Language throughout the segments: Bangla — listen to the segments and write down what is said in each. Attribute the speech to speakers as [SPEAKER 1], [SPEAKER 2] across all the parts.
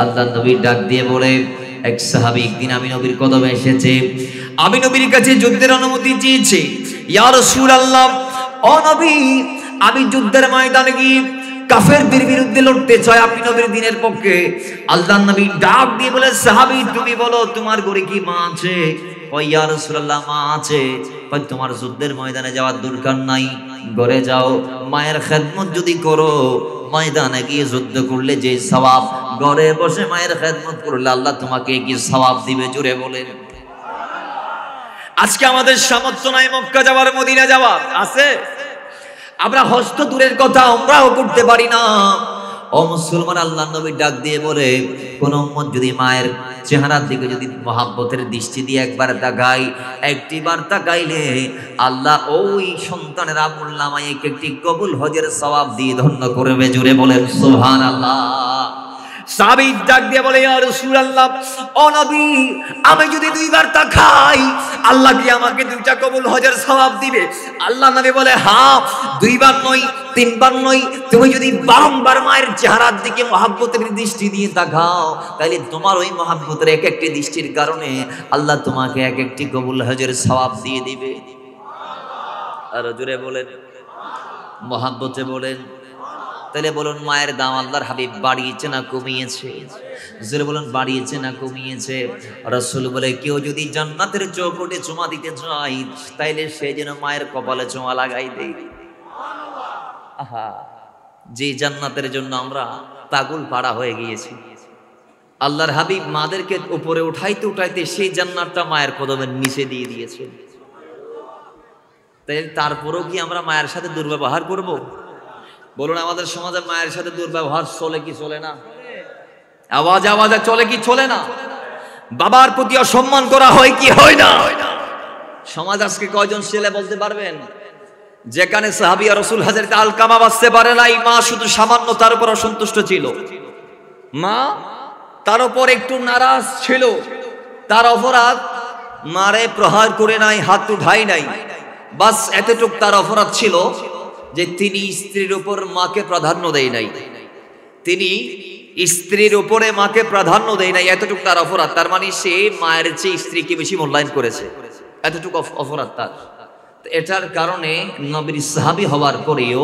[SPEAKER 1] আল্লাহ নবী ডাক দিয়ে বলে, এক সাহাবী একদিন আমি নবীর কদমে এসেছে, আমি নবীর কাছে যুদ্ধের অনুমতি চেয়েছে। ইয়া রাসূলুল্লাহ, ও নবী, আমি যুদ্ধের ময়দানে গিয়ে কাফেরদের বিরুদ্ধে লড়তে চাই, আপনি নবীর দ্বীনের পক্ষে। আল্লাহর নবী ডাক দিয়ে বলে, সাহাবী তুমি বলো তোমার ঘরে কি মা আছে? ও ইয়া রাসূলুল্লাহ, মা আছে। কই তোমার যুদ্ধের ময়দানে যাওয়ার দরকার নাই, ঘরে যাও, মায়ের খেদমত যদি করো, ময়দানে গিয়ে যুদ্ধ করলে যে সওয়াব, ঘরে বসে মায়ের খেদমত করলে আল্লাহ তোমাকে কি সওয়াব দিবে? জোরে বলেন। আজকে আমাদের সামর্থ্য নাই মক্কা যাওয়ার, মদিনা যাওয়ার, আছে? আমরা হস্ত দূরের কথা আমরাও করতে পারি না। ও মুসলমান, আল্লাহ নবী ডাক দিয়ে বলে, কোন উম্মত যদি মায়ের চেহারার দিকে যদি মহাব্বতের দৃষ্টি দিয়ে একবার তাকাই, একটিবার তাকাইলে আল্লাহ ওই সন্তানের আমল নামায় একটি কবুল হজের সওয়াব দিয়ে ধন্য করবে। জোরে বলেন সুবহানাল্লাহ। সাহাবী ডাক দিয়ে বলে, ইয়া রাসূলুল্লাহ, ও নবী, আমি যদি দুইবার তাকাই আল্লাহ কি আমাকে দুইটা কবুল হজের সওয়াব দিবে? আল্লাহ নবী বলে, হ্যাঁ, দুইবার নয়, তিনবার নয়, তুমি যদি বারংবার মায়ের চেহারার দিকে মহাব্বতের দৃষ্টি দিয়ে তাকাও, তাহলে তোমার ওই মহাব্বতের এক একটি দৃষ্টির কারণে আল্লাহ তোমাকে এক একটি কবুল হজের সওয়াব দিয়ে দিবে। আর জোরে বলেন, মহাব্বতে বলেন। তাহলে বলুন, মায়ের দাম আল্লাহর হাবিব বাড়িয়েছে না কমিয়েছে? জোরে বলুন, বাড়িয়েছে না কমিয়েছে? রাসূল বলে, কেউ যদি জান্নাতের চৌখটে চুমা দিতে চায়, তাইলে সে যেন মায়ের কপালে চুমা লাগাই দেয়। আহা, যে জান্নাতের জন্য আমরা পাগল পাড়া হয়ে গিয়েছি, আল্লাহর হাবিব মাদেরকে উপরে উঠাইতে উঠাইতে সেই জান্নাতটা মায়ের কদমের নিচে দিয়ে দিয়েছে। তাই তারপরেও কি আমরা মায়ের সাথে দুর্ব্যবহার করব? বলুন, আমাদের সমাজে মায়ের সাথে দুর্ব্যবহার চলে কি চলে না? আওয়াজ আওয়াজে চলে কি চলে না? বাবার প্রতি অসম্মান করা হয় কি হয় না? সমাজ আজকে কয়জন ছেলে বলতে পারবেন যেখানে সাহাবী আর রাসূল হযরত আলকামা বাঁচতে পারে নাই, মা শুধু সামান্য তার উপর অসন্তুষ্ট ছিল, মা তার উপর একটু নারাজ ছিল, তার অপরাধ মারে প্রহার করে নাই, হাত উঠাই নাই, বাস এতটুক তার অপরাধ ছিল যে তিনি স্ত্রীর উপর মাকে প্রাধান্য দেয় নাই, তিনি স্ত্রীর উপরে মাকে প্রাধান্য দেয় নাই, এতটুক তার অপরাধ। তার মানে সে মায়ের চেয়ে স্ত্রীকে বেশি মূল্যায়ন করেছে, এতটুকু অপরাধ তার। এটার কারণে নবীর সাহাবী হওয়ার পরেও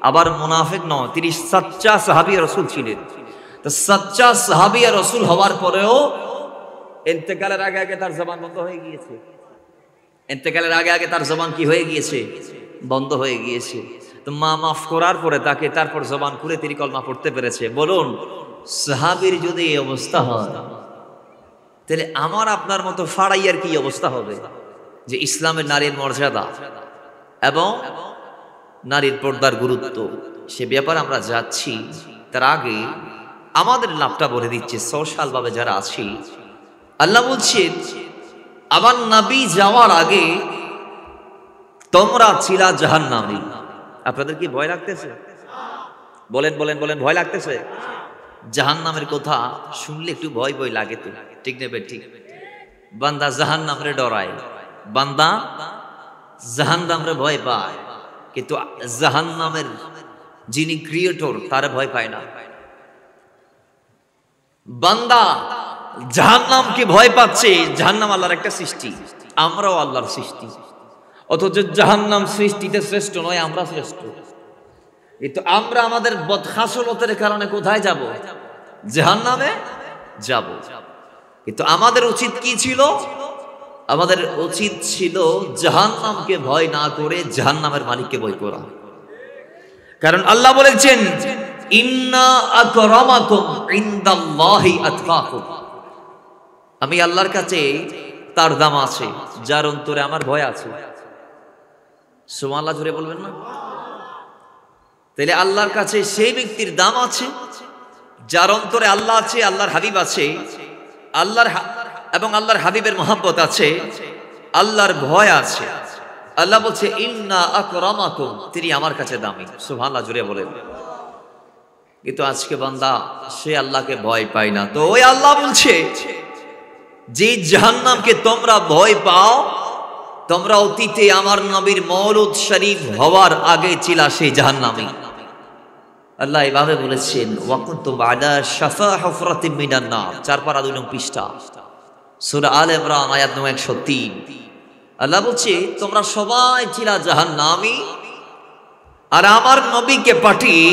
[SPEAKER 1] আবার মুনাফিক নয়, তিনি সচ্চা সাহাবী রাসূল ছিলেন। তো সচ্চা সাহাবী রাসূল হওয়ার পরেও ইন্তেকালের আগে আগে তার জবান বন্ধ হয়ে গিয়েছে। ইন্তেকালের আগে আগে তার জবান কি হয়ে গিয়েছে? বন্ধ হয়ে গিয়েছে। তো মা মাফ করার পরে তাকে তারপর জবান খুলে তিনি কলমা পড়তে পেরেছে। বলুন, সাহাবীর যদি এই অবস্থা হয়, তাহলে আমার আপনার মতো ফাড়াইয়ার কি অবস্থা হবে? যে ইসলামের নারীর মর্যাদা এবং নারীর পর্দার গুরুত্ব, সে ব্যাপারে আমরা যাচ্ছি। তার আগে আমাদের লাভটা বলে দিচ্ছে সোশ্যাল ভাবে যারা আছি। আল্লাহ বলছেন, আমার নবী যাওয়ার আগে তোমরা ছিলা জাহান্নামী। আপনাদের কি ভয় লাগতেছে? বলেন বলেন বলেন, ভয় লাগতেছে? জাহান্নামের কথা শুনলে একটু ভয় ভয় লাগে তো, ঠিক নেবে? ঠিক। বান্দা জাহান্নামরে ডরায়, বান্দা জাহান্নামরে ভয় পায়, কিন্তু জাহান্নামের যিনি ক্রিয়েটর তারে ভয় পায় না। বান্দা জাহান্নামকে ভয় পাচ্ছে, জাহান্নাম আল্লাহর একটা সৃষ্টি, আমরাও আল্লাহর সৃষ্টি, অথচ জাহান্নাম সৃষ্টিতে শ্রেষ্ঠ নয়, আমরা শ্রেষ্ঠ। কিন্তু আমরা আমাদের বদখাসলতের কারণে কোথায় যাব? জাহান্নামে যাব। কিন্তু আমাদের উচিত কি ছিল? আমাদের উচিত ছিল জাহান্নামকে ভয় না করে জাহান্নামের মালিককে ভয় করা। কারণ আল্লাহ বলেছেন, ইন্না আকরামাকুম ইনদাল্লাহি আতকাকুম। আমি আল্লাহর কাছে তার দাম আছে যার অন্তরে আমার ভয় আছে। সুবহানাল্লাহ জোরে বলবেন না? তাহলে আল্লাহর কাছে সেই ব্যক্তির দাম আছে যার অন্তরে আল্লাহ আছে, আল্লাহর হাবিব আছে, এবং আল্লাহর হাবিবের মহব্বত আছে, আল্লাহর ভয় আছে। আল্লাহ বলছে, ইন্না আকরামাকুম, তিনি আমার কাছে দামি। সুবহানাল্লাহ জোরে বলেন। কিন্তু আজকে বান্দা সে আল্লাহকে ভয় পায় না। তো ওই আল্লাহ বলছে, যে জাহান্নামকে তোমরা ভয় পাও, তোমরা অতীতে আমার নবীর মওলুদ শরীফ হওয়ার আগে ছিলা সেই জাহান্নামী। আল্লাহ এভাবে বলেছেন ওয়াকুনতুম আলা শাফা হুফরাতিন মিনান নার, 4 পারা 2 নং পৃষ্ঠা, সূরা আলে ইমরান আয়াত নম্বর 103। আল্লাহ বলছে তোমরা সবাই ছিলা জাহান্নামী, আর আমার নবীকে পাঠিয়ে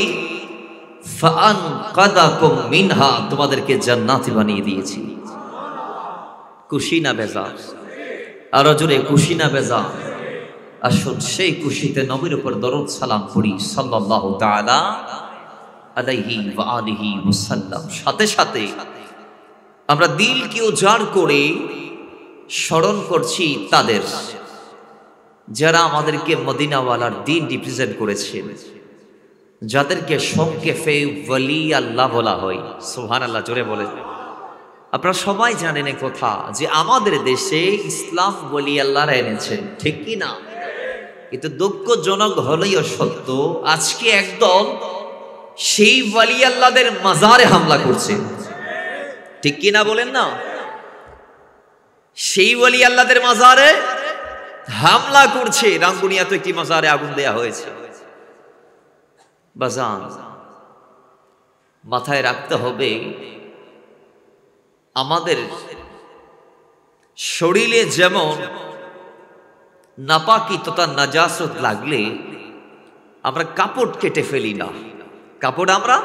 [SPEAKER 1] ফাআনকাদাকুম মিনহা, তোমাদেরকে জান্নাতি বানিয়ে দিয়েছি। খুশি না বেজার? আর জোরে খুশি না বেজার? আসুন সেই খুশিতে নবীর উপর দরুদ সালাম পড়ি সাল্লাল্লাহু তাআলা আলাইহি ওয়া আলিহি ওয়াসাল্লাম। সাথে সাথে আমরা দিলকে উজাড় করে স্মরণ করছি তাদের যারা আমাদেরকে মদিনাওয়ালার দিন রিপ্রেজেন্ট করেছেন, যাদেরকে সংক্ষেপে ওয়ালি আল্লাহ বলা হয়। সুবহানাল্লাহ, জোরে বলে। আপনারা সবাই জানেন এই কথা যে আমাদের দেশে ইসলাম ওয়ালি আল্লাহরা এনেছেন, ঠিক কি না? কিন্তু দুঃখজনক হলেও সত্য, আজকে একদল সেই ওয়ালি আল্লাহদের মাজারে হামলা করছে, ঠিক কি না বলেন না? সেই ওয়ালি আল্লাহদের মাজারে হামলা করছে। রাঙ্গুনিয়াতে একটি মাজারে আগুন দেয়া হয়েছে। বাজান, মাথায় রাখতে হবে আমাদের শরীরে যেমন নাপাকি তথা নাজাসত লাগলে আমরা কাপড় কেটে ফেলি না, কাপড় আমরা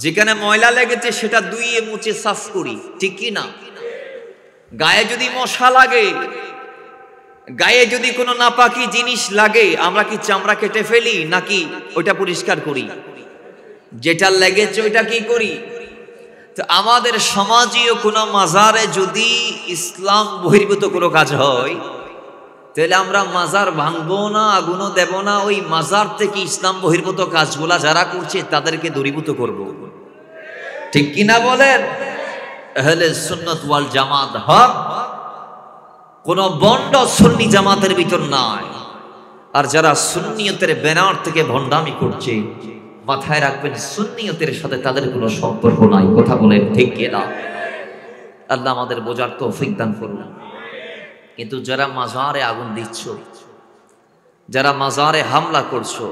[SPEAKER 1] যেখানে ময়লা লেগেছে সেটা ধুইয়ে মুছে সাফ করি, ঠিক কি না? গায়ে যদি মশা লাগে, গায়ে যদি কোনো নাপাকি জিনিস লাগে, আমরা কি চামড়া কেটে ফেলি নাকি ওইটা পরিষ্কার করি? যেটা লেগেছে ওইটা কি করি? তো আমাদের সমাজীয় কোনো মাজারে যদি ইসলাম বহির্ভূত কোনো কাজ হয়, তাহলে আমরা মাজার ভাঙবো না, আগুনও দেব না, ওই মাজার থেকে ইসলাম বহির্ভূত কাজগুলা যারা করছে তাদেরকে দূরীভূত করব, ঠিক কিনা বলেন? আহলে সুন্নাত ওয়াল জামাত হক, কোন বন্ড সুন্নি জামাতের ভিতর নাই। আর যারা সুন্নিয়তের ব্যানার থেকে ভণ্ডামি করছে, মাথায় রাখবেন সুন্নিয়তের সাথে তাদের কোনো সম্পর্ক নাই। কথা বলেন ঠিক কিনা? আল্লাহ আমাদের বোঝার তৌফিক দান করুন। কিন্তু যারা মাজারে আগুন দিচ্ছ, যারা মাজারে হামলা করছো,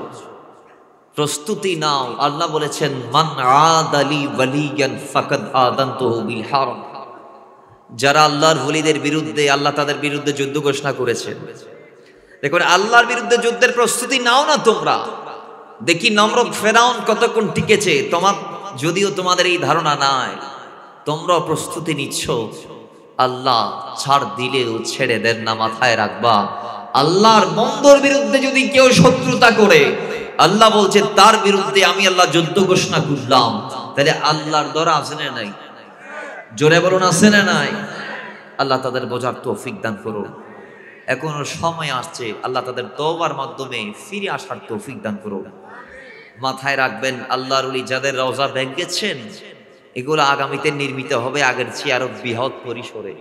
[SPEAKER 1] প্রস্তুতি নাও। আল্লাহ বলেছেন মান আদালি ওয়ালিয়ান ফাকাদ আযানতুহু বিল হারাম। যারা আল্লাহর ওলিদের বিরুদ্ধে, আল্লাহ তাদের বিরুদ্ধে যুদ্ধ ঘোষণা করেছেন। দেখুন, আল্লাহর বিরুদ্ধে যুদ্ধের প্রস্তুতি নাও না তোমরা। দেখি নমরুদ ফেরাউন কতক্ষণ টিকেছে। যদিও তোমাদের এই ধারণা নাই, তোমরা প্রস্তুতি নিচ্ছ। আল্লাহ ছাড় দিলেও ছেড়ে দেন না, মাথায় রাখবা। আল্লাহর বন্দর বিরুদ্ধে যদি কেউ শত্রুতা করে, আল্লাহ বলছে তার বিরুদ্ধে আমি আল্লাহ যুদ্ধ ঘোষণা করলাম। তাহলে আল্লাহর দর আছে না নাই? জোরে বলুন, আছে না নাই? আল্লাহ তাদের বোঝার তৌফিক দান করুন। এখনো সময় আসছে, আল্লাহ তাদের তওবার মাধ্যমে ফিরে আসার তৌফিক দান করুন। মাথায় রাখবেন, আল্লাহর ওলি যাদের রওজা ভেঙেছেন, এগুলো আগামীতে নির্মিত হবে আগের চেয়ে আরো বৃহৎ পরিসরে।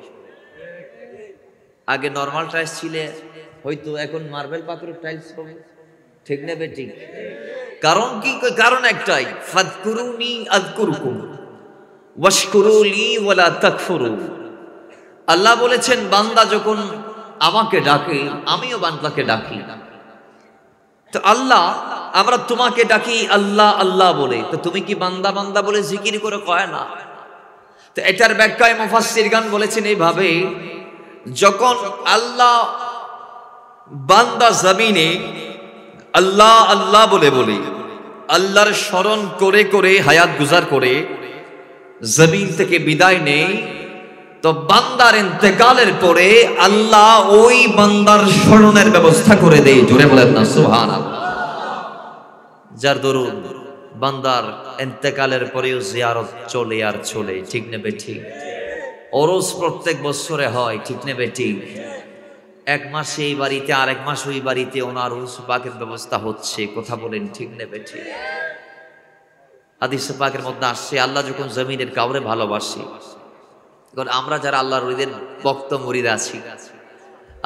[SPEAKER 1] আগে নরমাল টাইলস ছিল, হয়তো এখন মার্বেল পাথরের টাইলস হবে, ঠিক না বেটি? কারণ কি? কারণ একটাই, ফাদকুরুনি আযকুরকুম ওয়াশকুরুলি ওয়ালা তাকফুরু। আল্লাহ বলেছেন বান্দা যখন আমাকে ডাকে, আমিও বান্দাকে ডাকি। তো আল্লাহ, আমরা তোমাকে ডাকি আল্লাহ আল্লাহ বলে, তো তুমি কি বান্দা বান্দা বলে জিকির করে কয় না? তো এটার ব্যাখ্যায় মুফাসসিরগণ বলেছেন এইভাবে, যখন আল্লাহ বান্দা জমিনে আল্লাহ আল্লাহ বলে বলে আল্লাহর স্মরণ করে করে হায়াত গুজার করে জমিন থেকে বিদায় নেই, তো বান্দার ইন্তেকালের পরে আল্লাহ ওই বান্দার স্মরণের ব্যবস্থা করে দেয়। জোরে বলেন না সুবহানাল্লাহ। যার দরুদ বান্দার ইন্তেকালের পরেও জিয়ারত চলে আর চলে, ঠিক না বেঠি? ওরস প্রত্যেক বছরে হয়, ঠিক না বেঠি? এক মাস এই বাড়িতে আর এক মাস ওই বাড়িতে ওনার উরুস পাকের ব্যবস্থা হচ্ছে। কথা বলেন ঠিক না বেঠি? হাদিস পাকের মধ্যে আসছে, আল্লাহ যখন জমিনের কাউরে ভালোবাসে, কারণ আমরা যারা আল্লাহর ওলিদের ভক্ত মুরিদ আছি,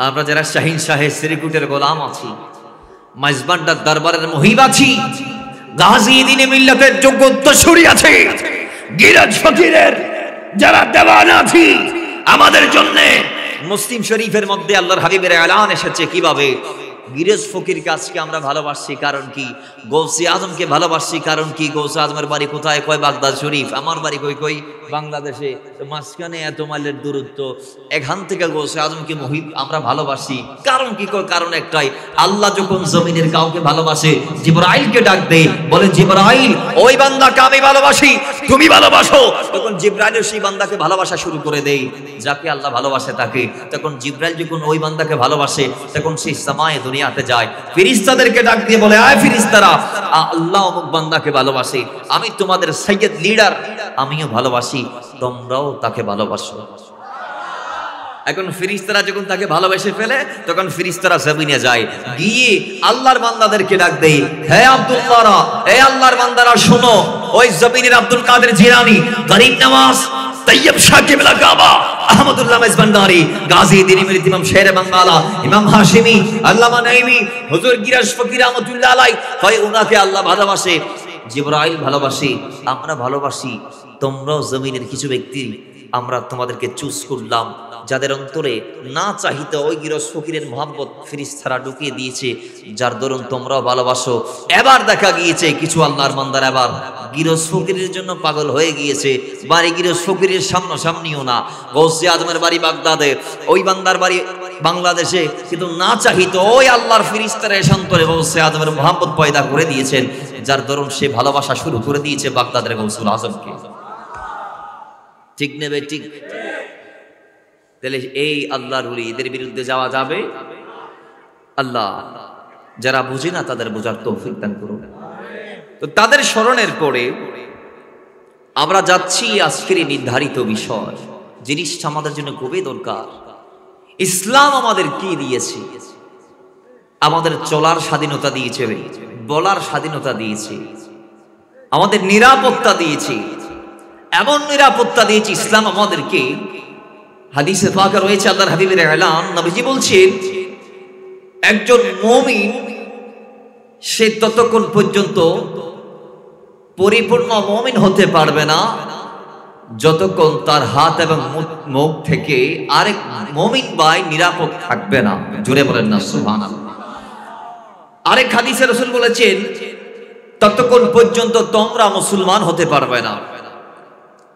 [SPEAKER 1] আমরা যারা শাহিন শাহের শ্রীকুটের গোলাম আছি, মাইজবান্ডার দরবারের মুহিব আছি, গাজী দ্বীনে মিল্লাতের যোগ্য উত্তরসূরি আছে, গিরাজ ফকিরের যারা দেওয়ানা আছি, আমাদের জন্য মুসলিম শরীফের মধ্যে আল্লাহর হাবিবের এলান এসেছে কিভাবে গিরজ ফকির কাজকে আমরা ভালোবাসি কারণ কি? গৌসে আজমকে ভালোবাসি কারণ কি? গৌসে আজমের বাড়ি কোথায়? কয় বাগদাদ শরীফ। আমার বাড়ি কই বাংলাদেশে। তো মাঝখানে এত মাইলের দূরত্ব, এখান থেকে গৌসে আজমকে আমরা ভালোবাসি কারণ কি? কারণ একটাই, আল্লাহ যখন জমিনের কাউকে ভালোবাসে জিবরাইলকে ডাক দেয়, বলে জিবরাইল ওই বান্দাকে আমি ভালোবাসি, তুমি ভালোবাসো। তখন জিবরাইল সেই বান্দাকে ভালোবাসা শুরু করে দেয়, যাকে আল্লাহ ভালোবাসে তাকে। তখন জিবরাইল যখন ওই বান্দাকে ভালোবাসে, তখন সেই সামায়ে দুনিয়াতে যায়, ফেরেশতাদেরকে ডাক দিয়ে বলে, আয় ফেরেশতারা, আল্লাহ অমুক বান্দাকে ভালোবাসে, আমি তোমাদের সৈয়দ লিডার, আমিও ভালোবাসি, তোমরাও তাকে ভালোবাসো। এখন ফেরেশতারা যখন তাকে ভালোবেসে ফেলে, তখন ফেরেশতারা জমিনে যায়, গিয়ে আল্লাহর বান্দাদেরকে ডাক দেয়, হে আব্দুল্লাহরা, হে আল্লাহর বান্দারা শোনো, ওই জমিনের আব্দুল কাদের জিলানী, গরিব নওয়াজ, তৈয়ব শাহ কিবলা কাবা, আহমদুল্লাহ মেজবান্ডারি, গাজী দিনমীর ইমাম শেরে বাঙ্গালা, ইমাম হাশিমি, আল্লামা নাইমি, হুজুর গিরাজ ফকির রহমাতুল্লাহ আলাইহি, হয় ওনাকে আল্লাহ ভালোবাসে, জিবরাইল ভালোবাসে, আমরা ভালোবাসি, তোমরাও জমিনের কিছু ব্যক্তি আমরা তোমাদেরকে চুজ করলাম, যাদের অন্তরে না চাহিতে ওই গিরজ ফকিরের মোহাম্মত ফেরেশতারা ঢুকিয়ে দিয়েছে, যার দরুন তোমরাও ভালোবাসো। এবার দেখা গিয়েছে কিছু আল্লাহর বান্দার এবার গিরজ ফকিরের জন্য পাগল হয়ে গিয়েছে। বাড়ি গিরজ ফকিরের সামনাসামনিও না, গৌসে আজমের বাড়ি বাগদাদে, ওই বান্দার বাড়ি বাংলাদেশে, কিন্তু না চাহিতে ওই আল্লাহর ফেরেশতারা এসে অন্তরে গৌসে আজমের মোহাম্মত পয়দা করে দিয়েছেন, যার দরুন সে ভালোবাসা শুরু করে দিয়েছে বাগদাদের গৌসুল আজমকে। ঠিক নেবে? ঠিক। তাহলে এই আল্লাহর ওলি, এদের বিরুদ্ধে যাওয়া যাবে? আল্লাহ যারা বুঝে না তাদের বোঝার তৌফিক দান করুন। তো তাদের স্মরণের পরে আমরা যাচ্ছি আজকের নির্ধারিত বিষয়, জিনিসটা আমাদের জন্য খুবই দরকার। ইসলাম আমাদের কি দিয়েছে? আমাদের চলার স্বাধীনতা দিয়েছে, বলার স্বাধীনতা দিয়েছে, আমাদের নিরাপত্তা দিয়েছে, এমন নিরাপত্তা দিয়েছে ইসলাম আমাদেরকে। হাদিসে পাকে রয়েছে আল্লাহর হাবিবের এলান, নবীজি বলছেন, একজন মুমিন সে ততক্ষণ পর্যন্ত পরিপূর্ণ মুমিন হতে পারবে না যতক্ষণ তার হাত এবং মুখ থেকে আরেক মুমিন ভাই নিরাপদ থাকবে না। জোরে বলেন না সুবহানাল্লাহ। আরেক হাদিসে রাসূল বলেছেন, ততক্ষণ পর্যন্ত তোমরা মুসলমান হতে পারবে না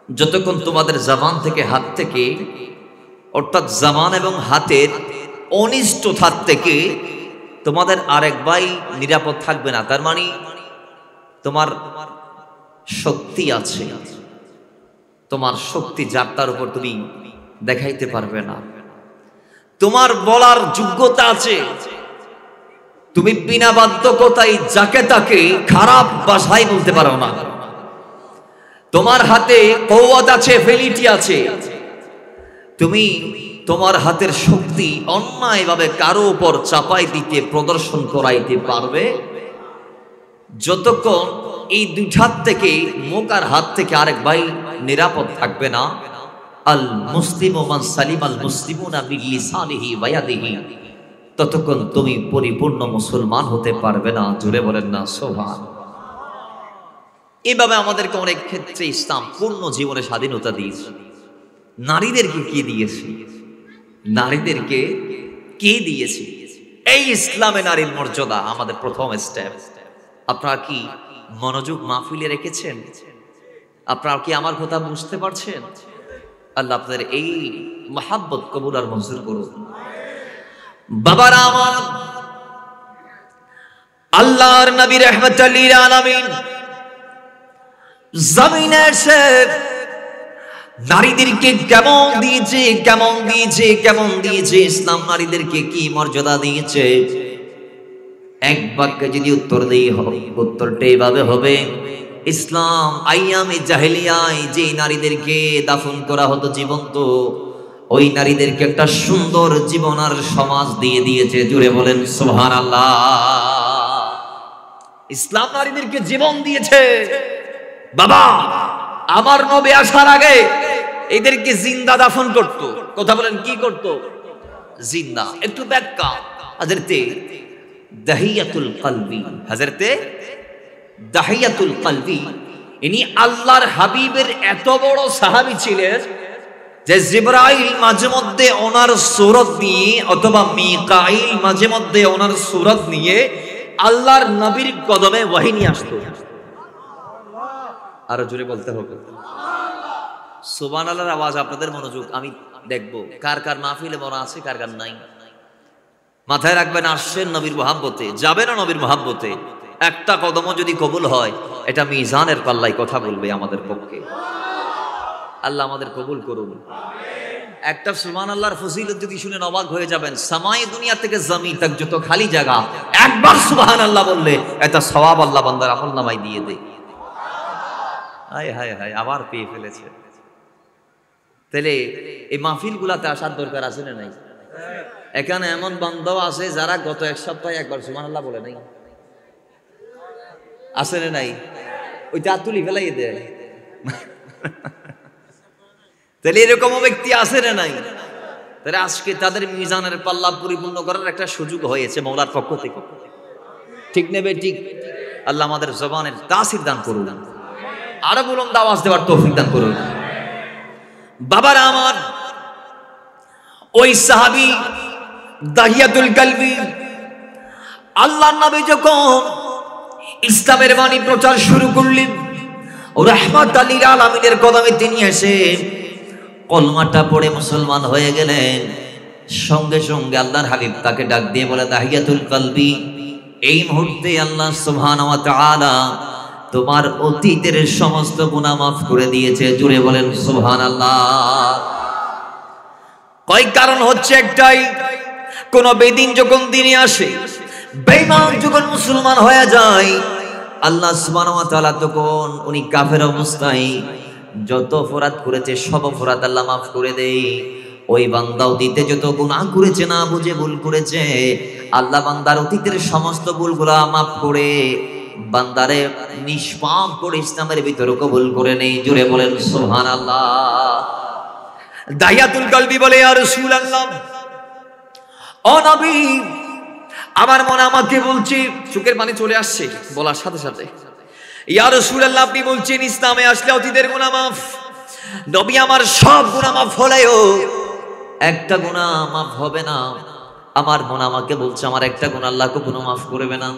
[SPEAKER 1] যতক্ষণ তোমাদের জবান থেকে, হাত থেকে, অর্থাৎ জবান এবং হাতের অনিষ্টতার থেকে তোমাদের আরেক ভাই নিরাপদ থাকবে না। তার মানে তোমার শক্তি আছে, তোমার শক্তি যার তার উপর তুমি দেখাইতে পারবে না। তোমার বলার যোগ্যতা আছে, তুমি বিনা বাধ্যকতায় যাকে তাকে খারাপ ভাষায় বলতে পারো না। তোমার হাতে কওয়াত আছে, ফেলিটি আছে, তুমি তোমার হাতের শক্তি অন্যায়ভাবে কারো উপর চাপাই দিতে, প্রদর্শন করাইতে পারবে যতক্ষণ এই দুই হাত থেকে, মুখ আর হাত থেকে আরেক ভাই নিরাপদ থাকবে না। আল মুসলিমু মান সালিমাল মুসলিমুনা বিলিসানিহি ওয়া ইয়াদিহি, ততক্ষণ তুমি পরিপূর্ণ মুসলমান হতে পারবে না। জোরে বলেন না সুবহানাল্লাহ। এভাবে আমাদেরকে অনেক ক্ষেত্রে ইসলাম পূর্ণ জীবনে স্বাধীনতা দিয়েছে। নারীদেরকে কি দিয়েছে? নারীদেরকে কি দিয়েছে? এই ইসলামে নারীর মর্যাদা আমাদের প্রথম স্টেপ। আপনারা কি মনোযোগ মাহফিলে রেখেছেন? আপনারা কি আমার কথা বুঝতে পারছেন? আল্লাহ আপনাদের এই মহাব্বত কবুল আর মঞ্জুর করুন। বাবারা আমার, আল্লাহর নবী রাহমাতুল লিল আলামিন জমিনে এসে নারীদেরকে কেমন দিয়েছে, কেমন দিয়েছে, কেমন দিয়েছে, ইসলাম নারীদেরকে কি মর্যাদা দিয়েছে, এক বাক্যে যদি উত্তর দেই, উত্তরটা এইভাবে হবে, ইসলাম আইয়ামে জাহেলিয়ায় যে নারীদেরকে দাফন করা হতো জীবন্ত, ওই নারীদেরকে একটা সুন্দর জীবন আর সমাজ দিয়ে দিয়েছে। জুড়ে বলেন সুবহানাল্লাহ। ইসলাম নারীদেরকে জীবন দিয়েছে। বাবা, আমার নবী আসার আগে এদেরকে জিন্দা দাফন করত। কথা বলেন, কি করত? জিন্দা। একটু ব্যাখ্যা, হযরতে দাহিয়াতুল কলবি, হযরতে দাহিয়াতুল কলবি, ইনি আল্লাহর হাবিবের এত বড় সাহাবী ছিলেন, যে জিবরাইল মাঝে মধ্যে ওনার সূরত নিয়ে অথবা মিকাইল মাঝে মধ্যে ওনার সূরত নিয়ে আল্লাহর নবীর কদমে ওহী নিয়ে আসতো। আরো জোরে বলতে হবে সুবহানাল্লাহর আওয়াজ। আপনাদের মনোযোগ, আমি দেখবো কার কার মাহফিলে মনে আছে, কার কার নাই। মাথায় রাখবেন, আসছেন নবীর মহাব্বতে, যাবেন নবীর মহাব্বতে। একটা কদমও যদি কবুল হয়, এটা মিজানের পাল্লায় কথা বলবে আমাদের পক্ষে। আল্লাহ আমাদের কবুল করুন। একটা সুবহানাল্লাহর ফজিলত যদি শুনে অবাক হয়ে যাবেন। সামাই দুনিয়া থেকে জমিন তক যত খালি জায়গা, একবার সুবহানাল্লাহ বললে এটা সওয়াব আল্লাহ বান্দার আমলনামায় দিয়ে দেয়। হায় হায় হায়, আবার পেয়ে ফেলেছে। তাহলে এই মাহফিলগুলাতে আসার দরকার আছে না নাই? এখানে এমন বান্দাও আছে যারা গত এক সপ্তাহে একবার সুবহানাল্লাহ বলে নাই, আছে না নাই? ওইটা তুলি ফেলাই দেয়। তাহলে এরকমও ব্যক্তি আছে না নাই? তাহলে আজকে তাদের মিজানের পাল্লা পরিপূর্ণ করার একটা সুযোগ হয়েছে মওলার পক্ষ থেকে। ঠিক নেবে ঠিক। আল্লাহ আমাদের জবানের তাসির দান করুন, আরো বুলন্দ আওয়াজ দেওয়ার তৌফিক দান করুন। বাবারা আমার, ওই সাহাবী দাহিয়াতুল কলবি, আল্লাহর নবী যখন ইসলামের বাণী প্রচার শুরু করলেন, ও রাহমাতাল লিল আলামিনের কদমে তিনি এসে কলমাটা পড়ে মুসলমান হয়ে গেলেন। সঙ্গে সঙ্গে আল্লাহর হাবিব তাকে ডাক দিয়ে বলে, দাহিয়াতুল কলবি, এই মুহূর্তে আল্লাহ সুবহানাহু ওয়া তাআলা তোমার অতীতের সমস্ত গুনাহ মাফ করে দিয়েছে। জুড়ে বলেন সুবহানাল্লাহ। কয় কারণ হচ্ছে একটাই, কোন বেদিন যখন দিনে আসে, বেঈমান যখন মুসলমান হয়ে যায়, আল্লাহ সুবহানাহু ওয়া তাআলা তখন উনি কাফের অবস্থায় যত অপরাধ করেছে সব অপরাধ আল্লাহ মাফ করে দেয়। ওই বান্দা অতীতে যত গুনাহ করেছে, না বুঝে ভুল করেছে, আল্লাহ বান্দার অতীতের সমস্ত ভুলগুলা মাফ করে বান্দারে নিষ্পাপ করে ইসলামের ভিতরে কবুল করে নেই। জোরে বলেন সুবহানাল্লাহ। দাহিয়াতুল কলবি বলে, ইয়া রাসূলুল্লাহ, ও নবী, আমার মনে আমাকে বলছে, চোখের পানি চলে আসছে বলার সাথে সাথে, ইয়া রাসূলুল্লাহ, আপনি বলছেন ইসলামে আসলে অতীতের গুনাহ মাফ। নবী, আমার সব গুনাহ মাফ হলেও একটা গুনাহ মাফ হবে না। আমার মনে আমাকে বলছে আমার একটা গুনাহ আল্লাহ কখনো মাফ করবে না।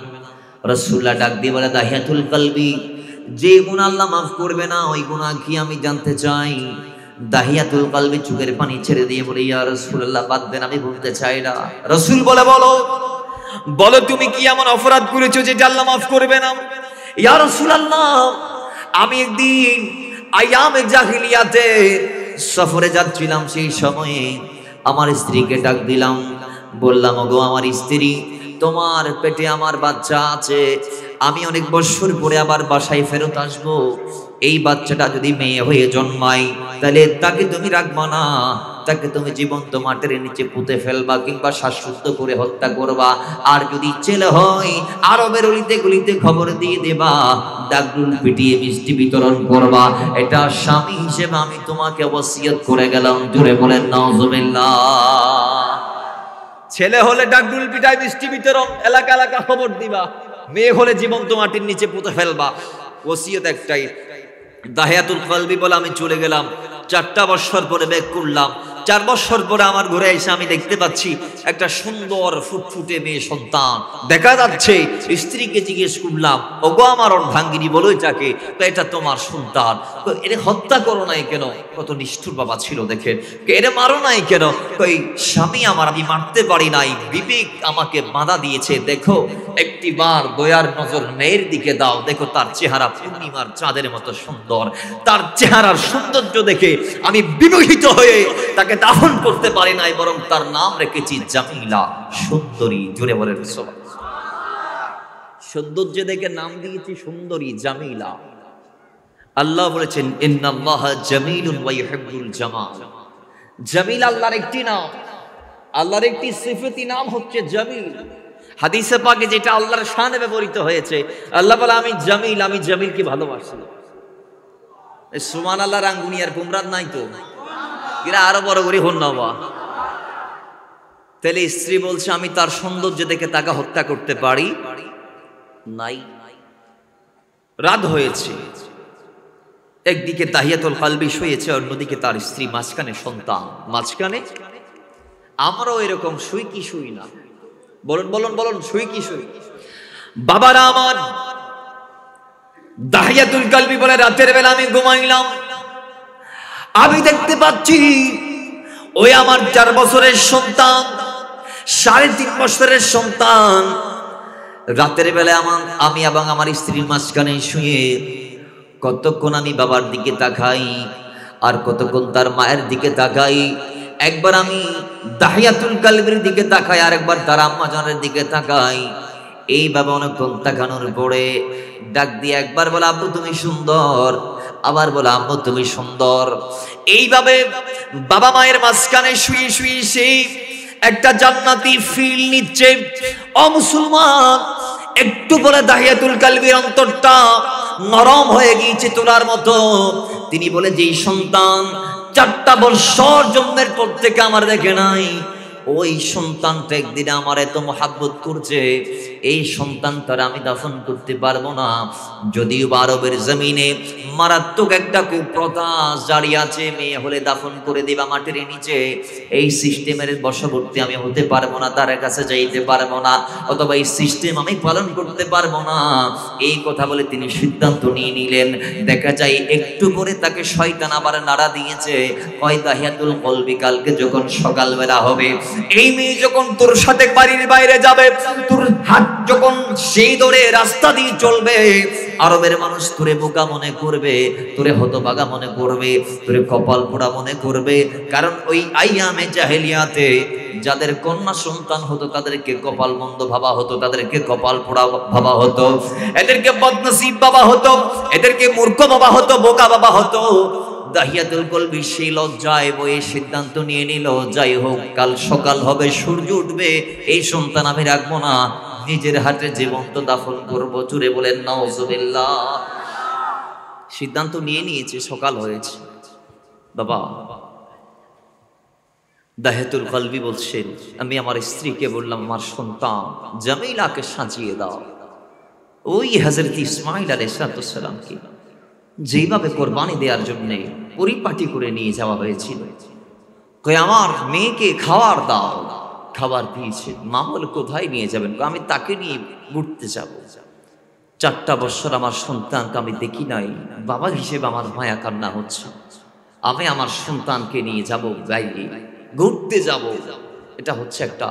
[SPEAKER 1] রাসূলুল্লাহ ডাক দিয়ে বলে, দাহিয়াতুল কলবি, যে গুনাহ আল্লাহ মাফ করবে না ওই গুনাহ কি আমি জানতে চাই। দাহিয়াতুল কলবি চোখের পানি ছেড়ে দিয়ে বলে, ইয়া রাসূলুল্লাহ, বাদ দেন, আমি বলতে চাই না। রাসূল বলে, বলো বলো, তুমি কি এমন অপরাধ করেছো যেটা আল্লাহ মাফ করবে না? ইয়া রাসূলুল্লাহ, আমি একদিন আয়ামে জাহিলিয়াতে সফরে যাচ্ছিলাম, সেই সময়ে আমার স্ত্রীকে ডাক দিলাম, বললাম, ওগো আমার স্ত্রী, তোমার পেটে আমার বাচ্চা আছে, আমি অনেক বছর পরে আবার বাসায় ফেরত আসবো। এই বাচ্চাটা যদি মেয়ে হয়ে জন্মায় তাহলে তাকে তুমি রাখবা না, তাকে তুমি জীবন্ত মাটির নিচে পুঁতে ফেলবা কিংবা শ্বাসরুদ্ধ করে হত্যা করবা। আর যদি ছেলে হয় আরবের অলিতে গলিতে খবর দিয়ে দেবা, ডাকডুল পিটিয়ে মিষ্টি বিতরণ করবা। এটা স্বামী হিসেবে আমি তোমাকে ওসিয়ত করে গেলাম। জোরে বলেন নাউজুবিল্লাহ। ছেলে হলে ডাকডুল পিটায় মিষ্টি বিতরণ, এলাকা এলাকা খবর দিবা। মেয়ে হলে জীবন্ত মাটির নিচে পুঁতে ফেলবা। ওসিয়ত একটাই। দাহিয়াতুল কলবি বলে, আমি চলে গেলাম। 4টা বছর পরে ব্যাক করলাম। 4 বছর পরে আমার ঘরে এসে আমি দেখতে পাচ্ছি একটা সুন্দর ফুটফুটে মেয়ে সন্তান দেখা যাচ্ছে। স্ত্রীকে জিজ্ঞেস করলাম, ওগো আমার অর্ধাঙ্গিনী, বলো এটাকে? এটা তোমার সন্তান। এর হত্যা করো নাই কেন? কত নিষ্ঠুর বাবা ছিল দেখেন। এর মারো নাই কেন? কই স্বামী আমার, আমি মারতে পারি নাই, বিবেক আমাকে বাধা দিয়েছে। দেখো একটিবার দয়ার নজর মেয়ের দিকে দাও, দেখো তার চেহারা পূর্ণিমার চাঁদের মতো সুন্দর। তার চেহারার সৌন্দর্য দেখে আমি বিমোহিত হয়ে তাকে দাফন করতে পারি নাই, বরং তার নাম রেখেছি জামিলা, সুন্দরী। জোরে বলেন সুবহানাল্লাহ। সৌন্দর্য দেখে নাম দিয়েছি সুন্দরী, জামিলা। আল্লাহ বলেছেন, ইন্নাল্লাহা জামিলুন ওয়া ইউহিব্বুল জামাল। জামিল আল্লাহর একটি নাম, আল্লাহর একটি সিফাতি নাম হচ্ছে জামিল। হাদিসে পাকে যেটা আল্লাহর শানে ব্যবহৃত হয়েছে, আল্লাহ বলে, আমি জামিল, আমি জামিলকে ভালোবাসি। সুবহানাল্লাহ রাঙ্গুনি আর কুমরাত নাই তো, এরা আরো বড় করে হন না বা। তাহলে স্ত্রী বলছে, আমি তার সৌন্দর্য দেখে তাকে হত্যা করতে পারি নাই। রাত হয়েছে, একদিকে তাহিয়াতুল কালবি শুয়েছে, অন্যদিকে তার স্ত্রী, মাঝখানে সন্তান। মাঝখানে আমরাও এরকম শুই কি শুই না? বলুন বলুন বলুন, শুই কি শুই? বাবারা আমার, দাহিয়াতুল কালবি বলে রাতের বেলা আমি ঘুমাইলাম, আমি দেখতে পাচ্ছি ওই আমার 4 বছরের সন্তান, 3.5 বছরের সন্তান রাতের বেলায় আমি এবং আমার স্ত্রীর মাঝখানে শুয়ে কতক্ষণ আমি বাবার দিকে তাকাই আর কতক্ষণ তার মায়ের দিকে তাকাই। একবার আমি দাহিয়াতুল কালবির দিকে তাকাই আর একবার তার আম্মা জানের দিকে তাকাই। এইভাবে অনেকক্ষণ তাকানোর পরে ডাক দিয়ে একবার বলে আব্বু তুমি সুন্দর, আবার বলে আম্মু তুমি সুন্দর। এইভাবে বাবা মায়ের মাঝখানে শুয়ে শুয়ে সেই একটা জান্নাতি ফিল নিচ্ছে। ও মুসলমান, একটু বলে দাহিয়াতুল কালবির অন্তরটা নরম হয়ে গিয়েছে তোলার মতো। তিনি বলে যেই সন্তান 4টা বছর জন্মের পর থেকে আমার দেখে নাই, ওই সন্তানটা একদিন আমার এত মহাব্বত করছে, এই সন্তানটার আমি দাফন করতে পারবো না। যদিও আরবের জমিনে মারাত্মক একটা কুপ্রথা জারি আছে, মেয়ে হলে দাফন করে দিবা মাটির নিচে। এই সিস্টেমের বশবর্তী আমি হতে পারবো না, তার কাছে যাইতে পারবো না, অথবা এই সিস্টেম আমি পালন করতে পারবো না। এই কথা বলে তিনি সিদ্ধান্ত নিয়ে নিলেন। দেখা যায় একটু পরে তাকে শয়তান আবার নাড়া দিয়েছে, কয় দাহিয়াতুল কালবি কালকে যখন সকালবেলা হবে, এই মেয়ে যখন তোর সাথে বাড়ির বাইরে যাবে, তোর হাত যখন সেই দৌড়ে রাস্তা দিয়ে চলবে, আরবের মানুষ তোরে বোকা মনে করবে, তোরে হতভাগা মনে করবে, তোরে কপাল পোড়া মনে করবে। কারণ ওই আইয়ামে জাহেলিয়াতে যাদের কন্যা সন্তান হতো তাদেরকে কপাল মন্দ ভাবা হতো, তাদেরকে কপাল পোড়া ভাবা হতো, এদেরকে বদনসিব ভাবা হতো, এদেরকে মূর্খ ভাবা হতো, বোকা ভাবা হতো। দাহিয়াতুল কালবি সেই লজ্জায় বয়ে সিদ্ধান্ত নিয়ে নিল, যাই হোক কাল সকাল হবে, সূর্য উঠবে, এই সন্তান আমি রাখবো না, নিজের হাতে জীবন্ত দাফন করবো। জুড়ে বলেন নাউজুবিল্লাহ। সিদ্ধান্ত নিয়ে নিয়েছে, সকাল হয়েছে। বাবা দাহিয়াতুল কালবি বলছেন, আমি আমার স্ত্রীকে বললাম আমার সন্তান জামিলাকে সাজিয়ে দাও। ওই হযরত ইসমাঈল আলাইহিস সালামকে যেভাবে কোরবানি দেওয়ার জন্য পরিপাটি করে নিয়ে যাওয়া হয়েছিল, কই আমার মেয়েকে খাবার দাও। খাবার দিয়েছে। মা বলে কোথায় নিয়ে যাবেন? আমি তাকে নিয়ে ঘুরতে যাব। 4টা বছর আমার সন্তানকে আমি দেখি নাই, বাবা হিসেবে আমার মায়া কান্না হচ্ছে। আমি আমার সন্তানকে নিয়ে যাব, বাইরে ঘুরতে যাব। এটা হচ্ছে একটা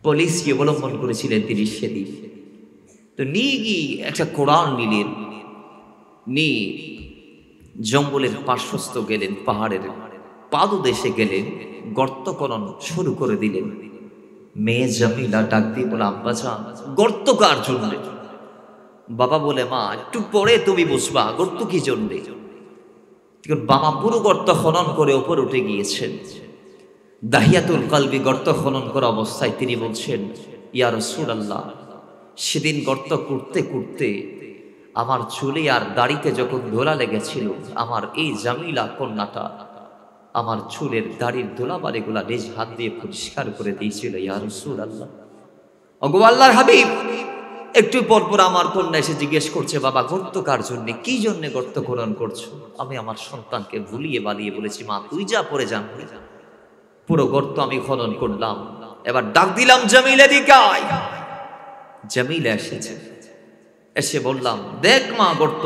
[SPEAKER 1] পলিসি অবলম্বন করেছিলেন তিনি সেদিন। তো নিয়ে গিয়ে একটা কোরআন নিলেন, নিয়ে জঙ্গলের পার্শ্বস্থ গেলেন, পাহাড়ের পাদদেশে গেলেন, গর্ত খনন শুরু করে দিলেন। মেয়ে জামিলা ডাক দিয়ে বলে আব্বাজান গর্ত কার জন্য? বাবা বলে মা একটু পরে তুমি বুঝবা গর্ত কি জন্যে। বাবা পুরো গর্ত খনন করে উপরে উঠে গিয়েছেন। দাহিয়াতুল কালবি গর্ত খনন করা অবস্থায় তিনি বলছেন, ইয়া রাসূলুল্লাহ, সেদিন গর্ত করতে করতে আমার চুলে আর দাড়িতে যখন ধোলা লেগেছিল, আমার এই জামিলা কন্যাটা আমার চুলের দাড়ির ধুলাবালিগুলা নিজ হাত দিয়ে পরিষ্কার করে দিয়েছিল। ইয়া রাসূলুল্লাহ, ওগো আল্লাহর হাবিব, একটু পরপর আমার কন্যা এসে জিজ্ঞেস করছে, বাবা গর্ত কার জন্য, কি জন্য গর্ত খনন করছো? আমি আমার সন্তানকে ভুলিয়ে বালিয়ে বলেছি, মা তুই যা পরে যান। পুরো গর্ত আমি খনন করলাম। এবার ডাক দিলাম জামিলা দিকে আয়। জামিলা এসেছে। এসে বললাম দেখ মা গর্ত।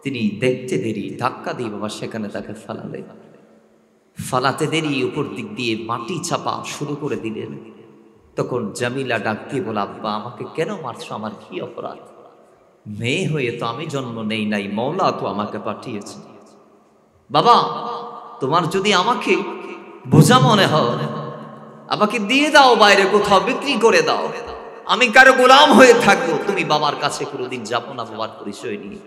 [SPEAKER 1] তিনি দেখতে দেরি, ধাক্কা দিয়ে বাবা সেখানে তাকে ফালালেন। ফালাতে দেরি উপর দিক দিয়ে মাটি চাপা শুরু করে দিলেন। তখন জামিলা ডাক দিয়ে বলে, আব্বা আমাকে কেন মারছো? আমার কি অপরাধ? মেয়ে হয়ে তো আমি জন্ম নেই নাই, মওলা তো আমাকে পাঠিয়েছে। বাবা তোমার যদি আমাকে বোঝা মনে হয়, আমাকে দিয়ে দাও, বাইরে কোথাও বিক্রি করে দাও, আমি কারো গোলাম হয়ে থাকবো। তুমি বাবার কাছে কোনোদিন যাবো না বাবার পরিচয় নিয়ে।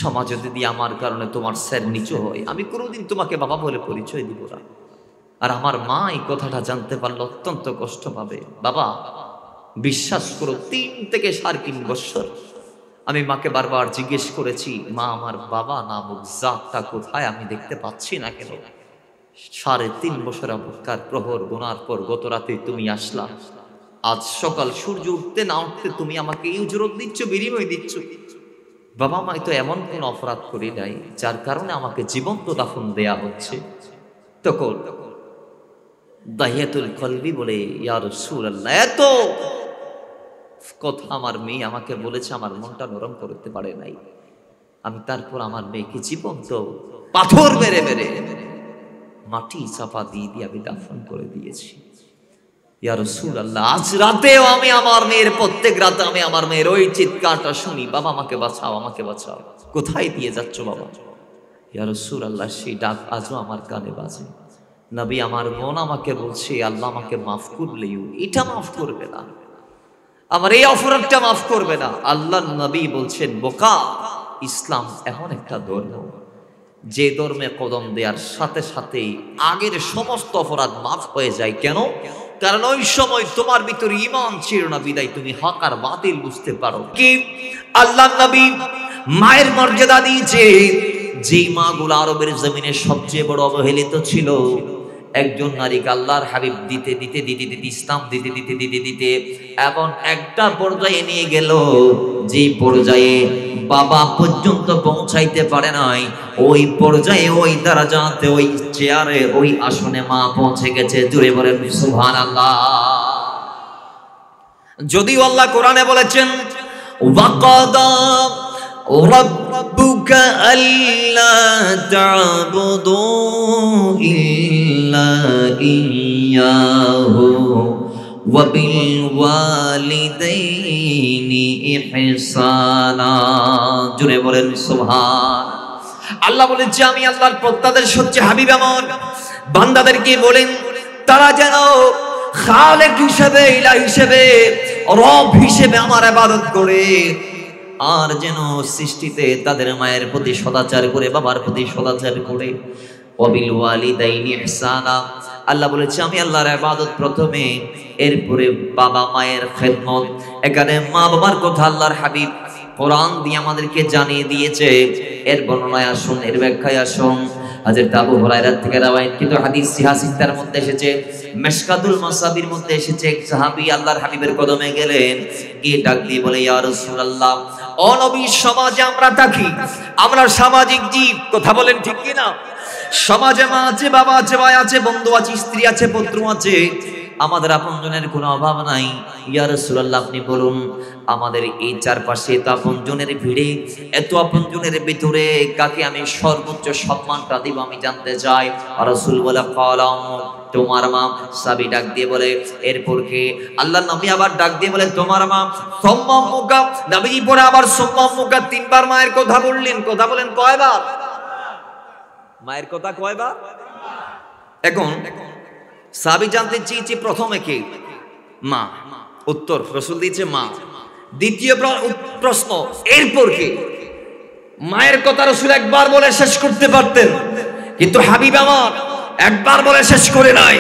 [SPEAKER 1] সমাজে যদি আমার কারণে তোমার স্যার নিচু হয়, আমি কোনোদিন তোমাকে বাবা বলে পরিচয় দিব না। আর আমার মা এই কথাটা জানতে পারলে অত্যন্ত কষ্ট পাবে। বাবা বিশ্বাস করো, 3 থেকে 3.5 বছর আমি মাকে বারবার জিজ্ঞেস করেছি, মা আমার বাবা নামক জাতটা কোথায়, আমি দেখতে পাচ্ছি না কেন? 3.5 বছর অপেক্ষার প্রহর গোনার পর গত রাতে তুমি আসলা। আজ সকাল সূর্য উঠতে না উঠতে তুমি আমাকে এই উজরত দিচ্ছ, বিনিময় দিচ্ছ। বাবা মাই তো এমন কোন অপরাধ করি নাই যার কারণে আমাকে জীবন্ত দাফন দেয়া হচ্ছে। তখন দাহিয়াতুল কলবি বলে, ইয়া রাসূলুল্লাহ, এত কথা আমার মেয়ে আমাকে বলেছে, আমার মনটা নরম করতে পারে নাই। আমি তারপর আমার মেয়েকে জীবন্ত পাথর মেরে মেরে মাটি চাপা দিয়ে দিয়ে আমি দাফন করে দিয়েছি। ইয়া রাসূলুল্লাহ, আজ রাতেও আমি আমার মেয়ের, প্রত্যেক রাতে আমি আমার মেয়ের ওই চিৎকারটা শুনি, বাবা আমাকে বাঁচাও, আমাকে বাঁচাও, কোথায় দিয়ে যাচ্ছ বাবা? ইয়া রাসূলুল্লাহ, সেই ডাক আজও আমার কানে বাজে। নবী, আমার বোন আমাকে বলছে, আল্লাহ আমাকে মাফ করলেও এটা মাফ করবে না, আমার এই অপরাধটা মাফ করবে না। আল্লাহ নবী বলছেন, বোকা, ইসলাম এমন একটা ধর্ম যে ধর্মে কদম দেওয়ার সাথে সাথেই আগের সমস্ত অপরাধ মাফ হয়ে যায়। কেন? কারণ ওই সময় তোমার ভিতরে ঈমান ছিল না, বিদায় তুমি হক আর বাতিল বুঝতে পারো। কি আল্লাহ নবী মায়ের মর্যাদা দিয়েছে, যে মা গুলো আরবের জমিনে সবচেয়ে বড় অবহেলিত ছিল। একজন নারীকে আল্লাহর হাবিব দিতে দিতে দিতে দিতে ইসলাম দিতে দিতে দিতে দিতে এমন একটা পর্যায়ে নিয়ে গেল, যে পর্যায়ে বাবা পর্যন্ত পৌঁছাইতে পারে নাই, ওই পর্যায়ে ওই দারাজাতে, ওই চেয়ারে, ওই আসনে মা পৌঁছে গেছে। জুড়ে বলেন সুবহানাল্লাহ। যদিও আল্লাহ কোরআনে বলেছেন, ওয়াকাদা রাব্বুকা আল্লা তা'বুদু ইল্লা ইয়্যাহু ওয়া বিল ওয়ালিদাইনি ইহসানা। জুড়ে বলেন সুবহান। আল্লাহ বলেন যে আমি আল্লাহর প্রত্যাদেশ হচ্ছে হাবিব আমার বান্দাদেরকে বলেন, তারা যেন খালেক হিসেবে, ইলাহ হিসেবে, রব হিসেবে আমার ইবাদত করে, আর যেন সৃষ্টিতে তাদের মায়ের প্রতি সদাচার করে, বাবার প্রতি সদাচার করে। ওয়াবিল ওয়ালিদাইনি ইহসানা। আল্লাহ বলেছে আমি আল্লাহর ইবাদত প্রথমে, এরপরে বাবা মায়ের খেদমত। এখানে মা বাবার কথা আল্লাহর হাবিব কোরআন দিয়ে আমাদেরকে জানিয়ে দিয়েছে। এর বর্ণনায় আসুন, এর ব্যাখ্যায় আসুন। হযরত আবু হুরায়রা থেকে রওয়ায়াতকৃত হাদিস সিহাহ সিত্তার মধ্যে এসেছে, মিশকাতুল মাসাবির মধ্যে এসেছে, এক সাহাবী আল্লাহর হাবিবের কদমে গেলেন, গিয়ে ডাক দিয়ে বলে, ইয়া রাসূলুল্লাহ, ও নবী, সমাজে আমরা থাকি, আমরা সামাজিক জীব, কথা বলেন ঠিক কি না? সমাজে মা আছে, বাবা আছে, ভাই আছে, বন্ধু আছে, স্ত্রী আছে, পুত্র আছে, আমাদের আপনজনের কোনো অভাব নাই। ইয়া রাসূলুল্লাহ, আপনি বলুন, আমাদের এই চারপাশে এত আপনজনের ভিড়ে, এত আপনজনের ভিতরে কাকে আমি সর্বোচ্চ সম্মানটা দিব আমি জানতে চাই। রাসূল বলে, কালাম, তোমার মা। সাহাবী ডাক দিয়ে বলে, এরপর কে? আল্লাহর নবী আবার ডাক দিয়ে বলে, তোমার মা। সুম্মা উম্মুকা। নবীজি পরে আবার সুম্মা উম্মুকা, তিনবার মায়ের কথা বললেন। কথা বলেন কয়বার? মায়ের কথা কয়বার? এখন সাহাবী জানতে চেয়েছে প্রথমে কে? মা। উত্তর রাসূল দিয়েছে মা। দ্বিতীয় প্রশ্ন, এরপর কে? মায়ের কথা রাসূল একবার বলে শেষ করতে পারতেন, কিন্তু হাবিব আমার একবার বলে শেষ করে নাই।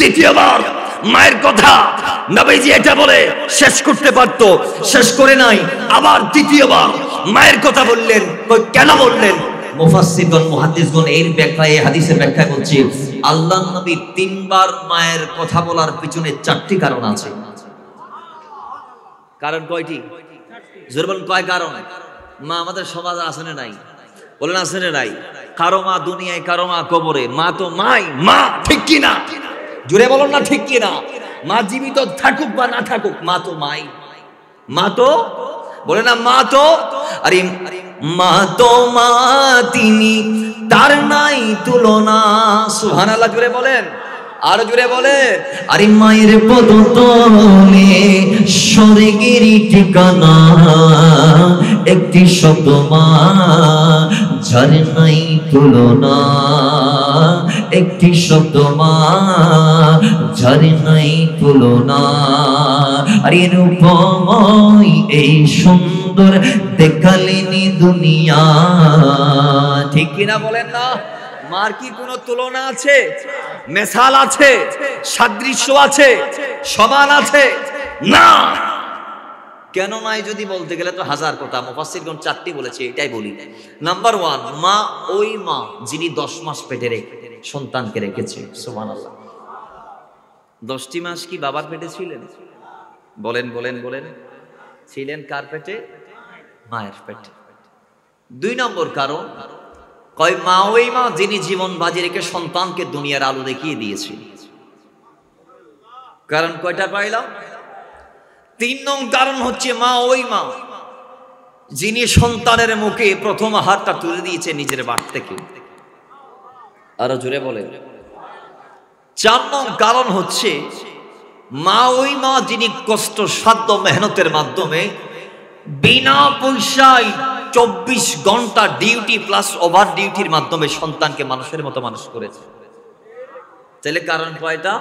[SPEAKER 1] দ্বিতীয়বার মায়ের কথা নবীজি এটা বলে শেষ করতে পারত, শেষ করে নাই। আবার দ্বিতীয়বার মায়ের কথা বললেন। কেন বললেন? মুফাসসিরগণ, মুহাদ্দিসগণ এর ব্যাখ্যা, এই হাদিসের ব্যাখ্যা করছে, আল্লাহর নবী তিনবার মায়ের কথা বলার পিছনে চারটি কারণ আছে। কারণ কয়টি? জোরে বলেন, কয় কারণ? মা আমাদের সমাজে আসনে নাই, বলেন আসনে নাই। কারো মা দুনিয়ায়, কারো মা কবরে। মা তো মাই, মা, ঠিক কি না? জোরে বলুন না ঠিক কি না? মা জীবিত থাকুক বা না থাকুক, মা তো মাই। মা তো, বলে না মা তো, আরে মা তো মা, তিনি তার নাই তুলনা। সুবহানাল্লাহ, জোরে বলেন, আর জোরে বলে। আরে মায়ের পদতলে স্বর্গের ঠিকানা, একটি শত মা যার নাই তুলনা, একটি শত মা যার নাই তুলনা। আরে রূপময় এই সুন্দর দেখালেনি দুনিয়া, ঠিক কিনা বলেন না? মার কি কোনো তুলনা আছে? মেসাল আছে? সাদৃশ্য আছে? সমান আছে? না। কেন নাই যদি বলতে গেলে তো হাজার কথা। মুফাসসিরগণ চারটি বলেছে, এটাই বলি। নাম্বার 1, মা ওই মা যিনি 10 মাস পেটে রেখে সন্তানকে রেখেছে। সুবহানাল্লাহ। 10টি মাস কি বাবার পেটে ছিলেন? বলেন বলেন বলেন। ছিলেন কার পেটে? মায়ের পেটে। দুই নম্বর কারণ, কয় মা ওই মা যিনি জীবন বাজি রেখে সন্তানকে দুনিয়ার আলো দেখিয়ে দিয়েছে। কারণ কয়টা পাইলাম? 3 নং কারণ হচ্ছে মা ওই মা যিনি সন্তানের মুখে প্রথম আহারটা তুলে দিয়েছে নিজের বাট থেকে। আরো জোরে বলে। 4 নং কারণ হচ্ছে মা ওই মা যিনি কষ্ট সাধ্য মেহনতের মাধ্যমে বিনা পয়সায় 24 ঘন্টা ডিউটি প্লাস ওভার ডিউটির মাধ্যমে সন্তানকে মানুষের মতো মানুষ করেছে। তাহলে কারণ কয়টা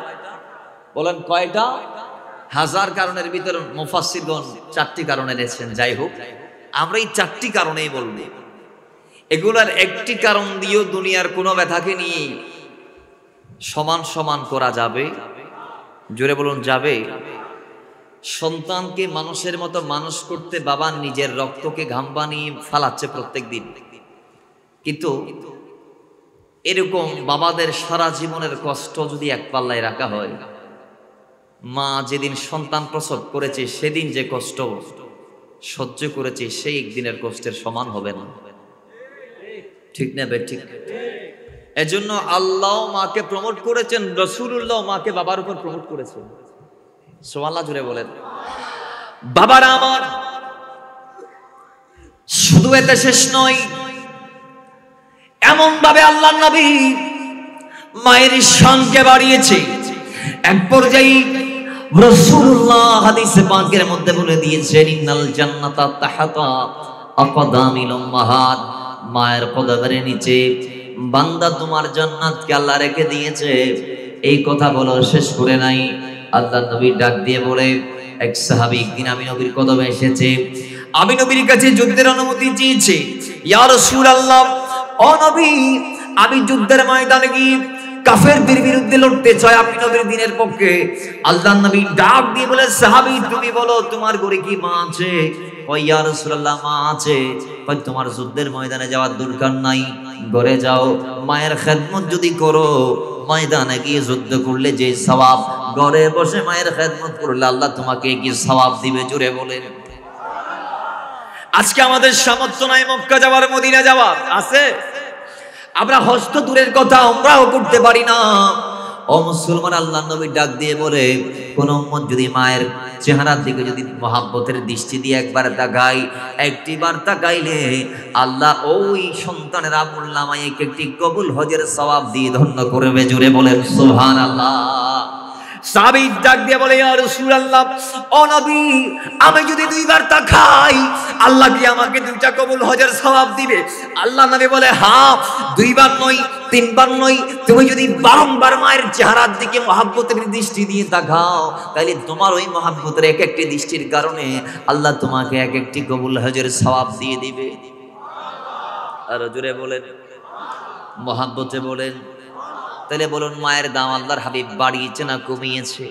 [SPEAKER 1] বলেন? কয়টা? হাজার কারণের ভিতরে মুফাসসিরগণ 4টি কারণ এনেছেন। যাই হোক, আমরা এই 4টি কারণেই বলব। এগুলার একটি কারণ দিয়েও দুনিয়ার কোনো ব্যথাকে নিয়ে সমান সমান করা যাবে। জোরে বলুন, যাবে? সন্তানকে মানুষের মতো মানুষ করতে বাবা নিজের রক্তকে ঘাম বানিয়ে ফালাচ্ছে প্রত্যেক দিন, কিন্তু এরকম বাবাদের সারা জীবনের কষ্ট যদি এক পাল্লায় রাখা হয়, মা যেদিন সন্তান প্রসব করেছে সেদিন যে কষ্ট সহ্য করেছে সেই একদিনের কষ্টের সমান হবে না। ঠিক না বে? ঠিক। এজন্য আল্লাহ মাকে প্রমোট করেছেন, রাসূলুল্লাহ মাকে বাবার উপর প্রমোট করেছেন। সুবহানাল্লাহ, জুড়ে বলেন। বাবারা আমার, শুধু এতে শেষ নয়, এমন ভাবে আল্লাহর নবী মায়ের শানকে বাড়িয়েছে, এক পর্যায়ে রাসূলুল্লাহ হাদিসে পাকের মধ্যে বলে দিয়েছেন, ইন্নাল জান্নাতা তাহাতা আকদামিল উম্মাহাত, মায়ের কদমের নিচে বান্দা তোমার জান্নাতকে আল্লাহ রেখে দিয়েছে। এই কথা বলা শেষ করে নাই, আল্লাহর নবী ডাক দিয়ে বলে, এক সাহাবী একদিন আমি নবীর কদমে এসেছে, আমি নবীর কাছে যুদ্ধের অনুমতি চেয়েছে। ইয়া রাসূলুল্লাহ, ও নবী, আমি যুদ্ধের ময়দানে গিয়ে কাফেরদের বিরুদ্ধে লড়তে চাই, আপনি নবীর দ্বীনের পক্ষে। আল্লাহর নবী ডাক দিয়ে বলে, সাহাবী তুমি বলো তোমার ঘরে কি মা আছে? ও ইয়া রাসূলুল্লাহ, মা আছে। কই তোমার যুদ্ধের ময়দানে যাওয়ার দরকার নাই, ঘরে যাও, মায়ের খেদমত যদি করো, ময়দানে গিয়ে যুদ্ধ করলে যে সওয়াব, ঘরে বসে মায়ের খেদমত করলে আল্লাহ তোমাকে কি সওয়াব দিবে? জোরে বলেন। আজকে আমাদের সামর্থ্য নাই মক্কা যাওয়ার, মদিনা যাওয়ার, আছে? আমরা হস্ত দূরের কথা আমরাও করতে পারি না। ও মুসলমান, আল্লাহর নবী ডাক দিয়ে বলে, কোন উম্মত যদি মায়ের চেহারার দিকে যদি মহাব্বতের দৃষ্টি দিয়ে একবার তাকাই, একটিবার তাকাইলে আল্লাহ ওই সন্তানের আমল নামায় একটি কবুল হজের সওয়াব দিয়ে ধন্য করবে। জোরে বলেন সুবহানাল্লাহ। সাহাবী ডাক দিয়ে বলে, ইয়া রাসূলুল্লাহ, ও নবী, আমি যদি 2বার তাকাই আল্লাহ কি আমাকে 2টা কবুল হজের সওয়াব দিবে? আল্লাহ নবী বলে, হ্যাঁ, 2বার নয়, 3বার নয়, তুমি যদি বারংবার মায়ের চেহারার দিকে মহব্বতের দৃষ্টি দিয়ে তাকাও, তাহলে তোমার ওই মহব্বতের এক একটি দৃষ্টির কারণে আল্লাহ তোমাকে এক একটি কবুল হজের সওয়াব দিয়ে দিবে। আর জোরে বলেন, মহব্বতে বলেন। তাহলে বলুন, মায়ের দাম আল্লাহর হাবিব বাড়িয়েছে না কমিয়েছে?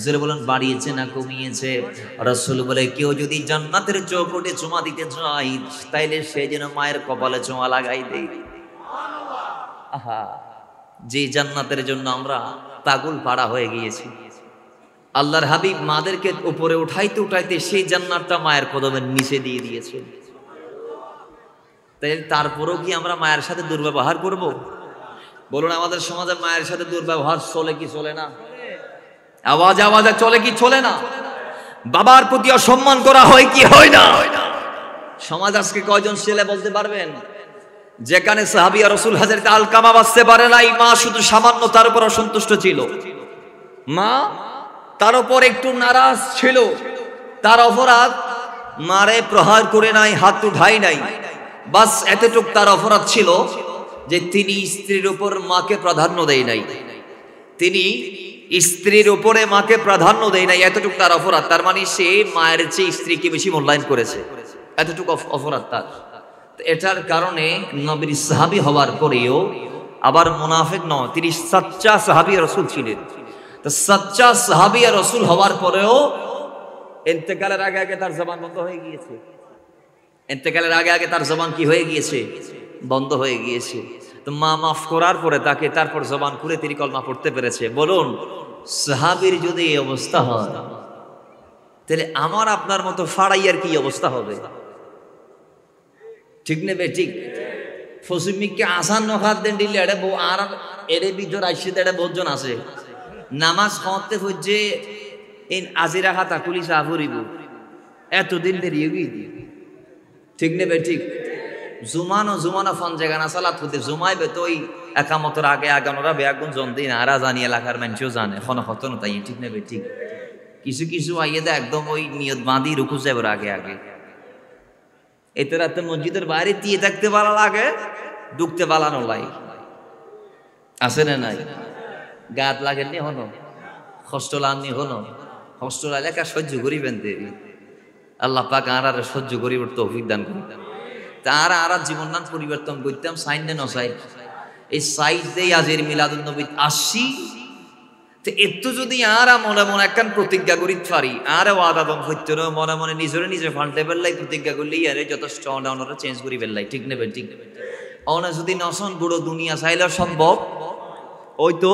[SPEAKER 1] জোরে বলুন, বাড়িয়েছে না কমিয়েছে? রাসূল বলে, কেউ যদি জান্নাতের চৌখটে চুমা দিতে চায়, তাইলে সে যেন মায়ের কপালে চুমা লাগাই দেয়। আহা, যে জান্নাতের জন্য আমরা পাগল পাড়া হয়ে গিয়েছি, আল্লাহর হাবিব মাদেরকে উপরে উঠাইতে উঠাইতে সেই জান্নাতটা মায়ের কদমের নিচে দিয়ে দিয়েছে। তাই তারপরেও কি আমরা মায়ের সাথে দুর্ব্যবহার করব? বলুন, আমাদের সমাজে মায়ের সাথে দুর্ব্যবহার চলে কি চলে না? আওয়াজে আওয়াজে চলে কি চলে না? বাবার প্রতি অসম্মান করা হয় কি হয় না? সমাজ আজকে কয়জন ছেলে বলতে পারবেন যেখানে সাহাবী রাসূল হযরত আলকামা বাঁচতে পারে নাই, মা শুধু সামান্য তার উপর অসন্তুষ্ট ছিল, মা তার উপর একটু নারাজ ছিল, তার অপরাধ মারে প্রহার করে নাই, হাত উঠাই নাই, বাস এতটুক তার অপরাধ ছিল যে তিনি স্ত্রীর উপর মাকে প্রাধান্য দেয় নাই, তিনি স্ত্রীর উপরে মাকে প্রাধান্য দেয় নাই, এতটুকু তার অপরাধ। তার মানে সে মায়ের চেয়ে স্ত্রীকে বেশি মূল্যায়ন করেছে, এতটুকু অপরাধ তার। এটার কারণে নবীর সাহাবী হওয়ার পরেও আবার মুনাফিক নয়, তিনি সচ্চা সাহাবী রাসূল ছিলেন। তো সচ্চা সাহাবী রাসূল হওয়ার পরেও ইন্তেকালের আগে আগে তার জবান বন্ধ হয়ে গিয়েছে। ইন্তেকালের আগে আগে তার জবান কি হয়ে গিয়েছে? বন্ধ হয়ে গিয়েছে। তো মা মাফ করার পরে তাকে তারপর জবান খুলে তিনি কলমা পড়তে পেরেছে। বলুন, সাহাবীর যদি এই অবস্থা হয়, তাহলে আমার আপনার মতো ফাড়াইয়ার কি অবস্থা হবে? ঠিক নেবে ঠিক ফসিমিককে আসান নখাত দেন দিলে এটা বউ আর এর ভিতর আইসিতে এটা বহুজন আছে নামাজ খাওয়াতে হচ্ছে এই আজিরা খাতা কুলি সাহ করিব এতদিন দেরিয়ে গিয়ে ঠিক নেবে ঠিক জুমানো ফন জায়গা না সালাত হতে জুমাইবে তো ওই একামতর আগে আগানোরা বেয়াগুন জন্দি না আরা জানি এলাকার মানুষও জানে খন হতন তাই ঠিক নেবে ঠিক কিছু কিছু আইয়ে দে একদম ওই নিয়ত বাঁধি রুকু যাবে আগে আগে এতে রাতে মসজিদের বাইরে দিয়ে থাকতে ভালো লাগে ঢুকতে পালানো লাই আছে না নাই গাত লাগেননি হনো কষ্ট লাগনি হনো কষ্ট লাগলে কা সহ্য করিবেন দেরি আল্লাহ পাক আর সহ্য করিবার তৌফিক দান করি তার আর জীবন নাম পরিবর্তন করতাম সাইন দেন সাইড এই সাইড দিয়ে আজের মিলাদুন নবী আসি তো একটু যদি আর মনে মনে একখান প্রতিজ্ঞা করি পারি আর ওয়াদা দম হইতে মনে মনে নিজে ফান্টে ফেললাই প্রতিজ্ঞা করলেই আরে যথেষ্ট অনারা চেঞ্জ করি ফেললাই ঠিক নেবে ঠিক অনা যদি নসন বুড়ো দুনিয়া চাইলে সম্ভব ওই তো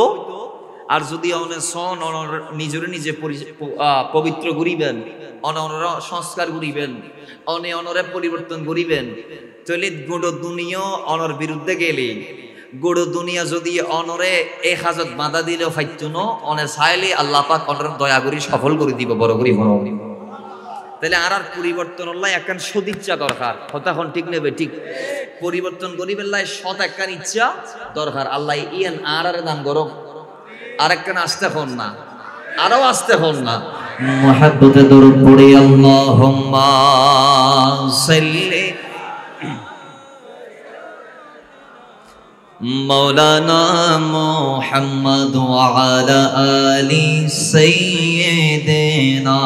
[SPEAKER 1] আর যদি অনে সন নিজে পবিত্র করিবেন অনরা সংস্কার করিবেন অনরে পরিবর্তন করিবেন তাহলে গুড়ো দুনিয়া অনর বিরুদ্ধে গেলে গুড়ো দুনিয়া যদি অনরে এক হাজত বাধা দিলেও ফাইত ন অনে চাইলে আল্লাহ পাক অনর দয়া করি সফল করে দিব বড় করি তাহলে আর পরিবর্তন হল্লাই একখান সদিচ্ছা দরকার হতাখন ঠিক নেবে ঠিক পরিবর্তন করিবেন লাই সৎ একখান ইচ্ছা দরকার আল্লাহ ইয়ান আর দান করো আর একখান আসতে হন না আরো আসতে হন না মুহাব্বতে দরুদ পড়ি আল্লাহুম্মা সাল্লি مولانا محمد وعلى آل سيدنا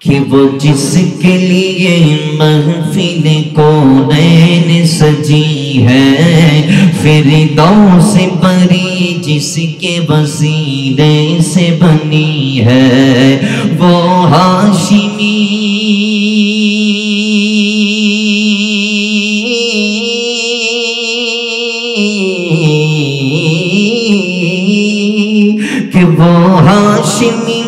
[SPEAKER 1] کہ وہ جس کے لیے محفل کونین سجی ہے فردوس بری جس کے وسیلے سے بنی ہے وہ ہاشمی کہ وہ ہاشمی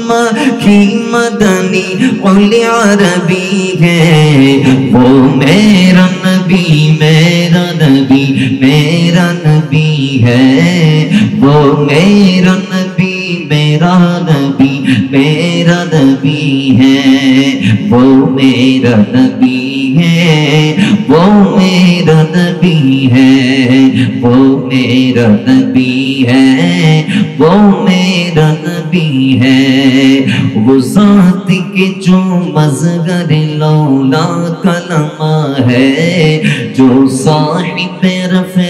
[SPEAKER 1] کی مدنی قل عربی ہے وہ میرا نبی میرا نبی میرا نبی ہے وہ میرا نبی میرا نبی میرا نبی ہے وہ میرا نبی ہے وہ میرا نبی ہے وہ میرا نبی ہے وہ میرا نبی ہے وہ ذات کے جو مظہر لولا کلمہ ہے جو صاحب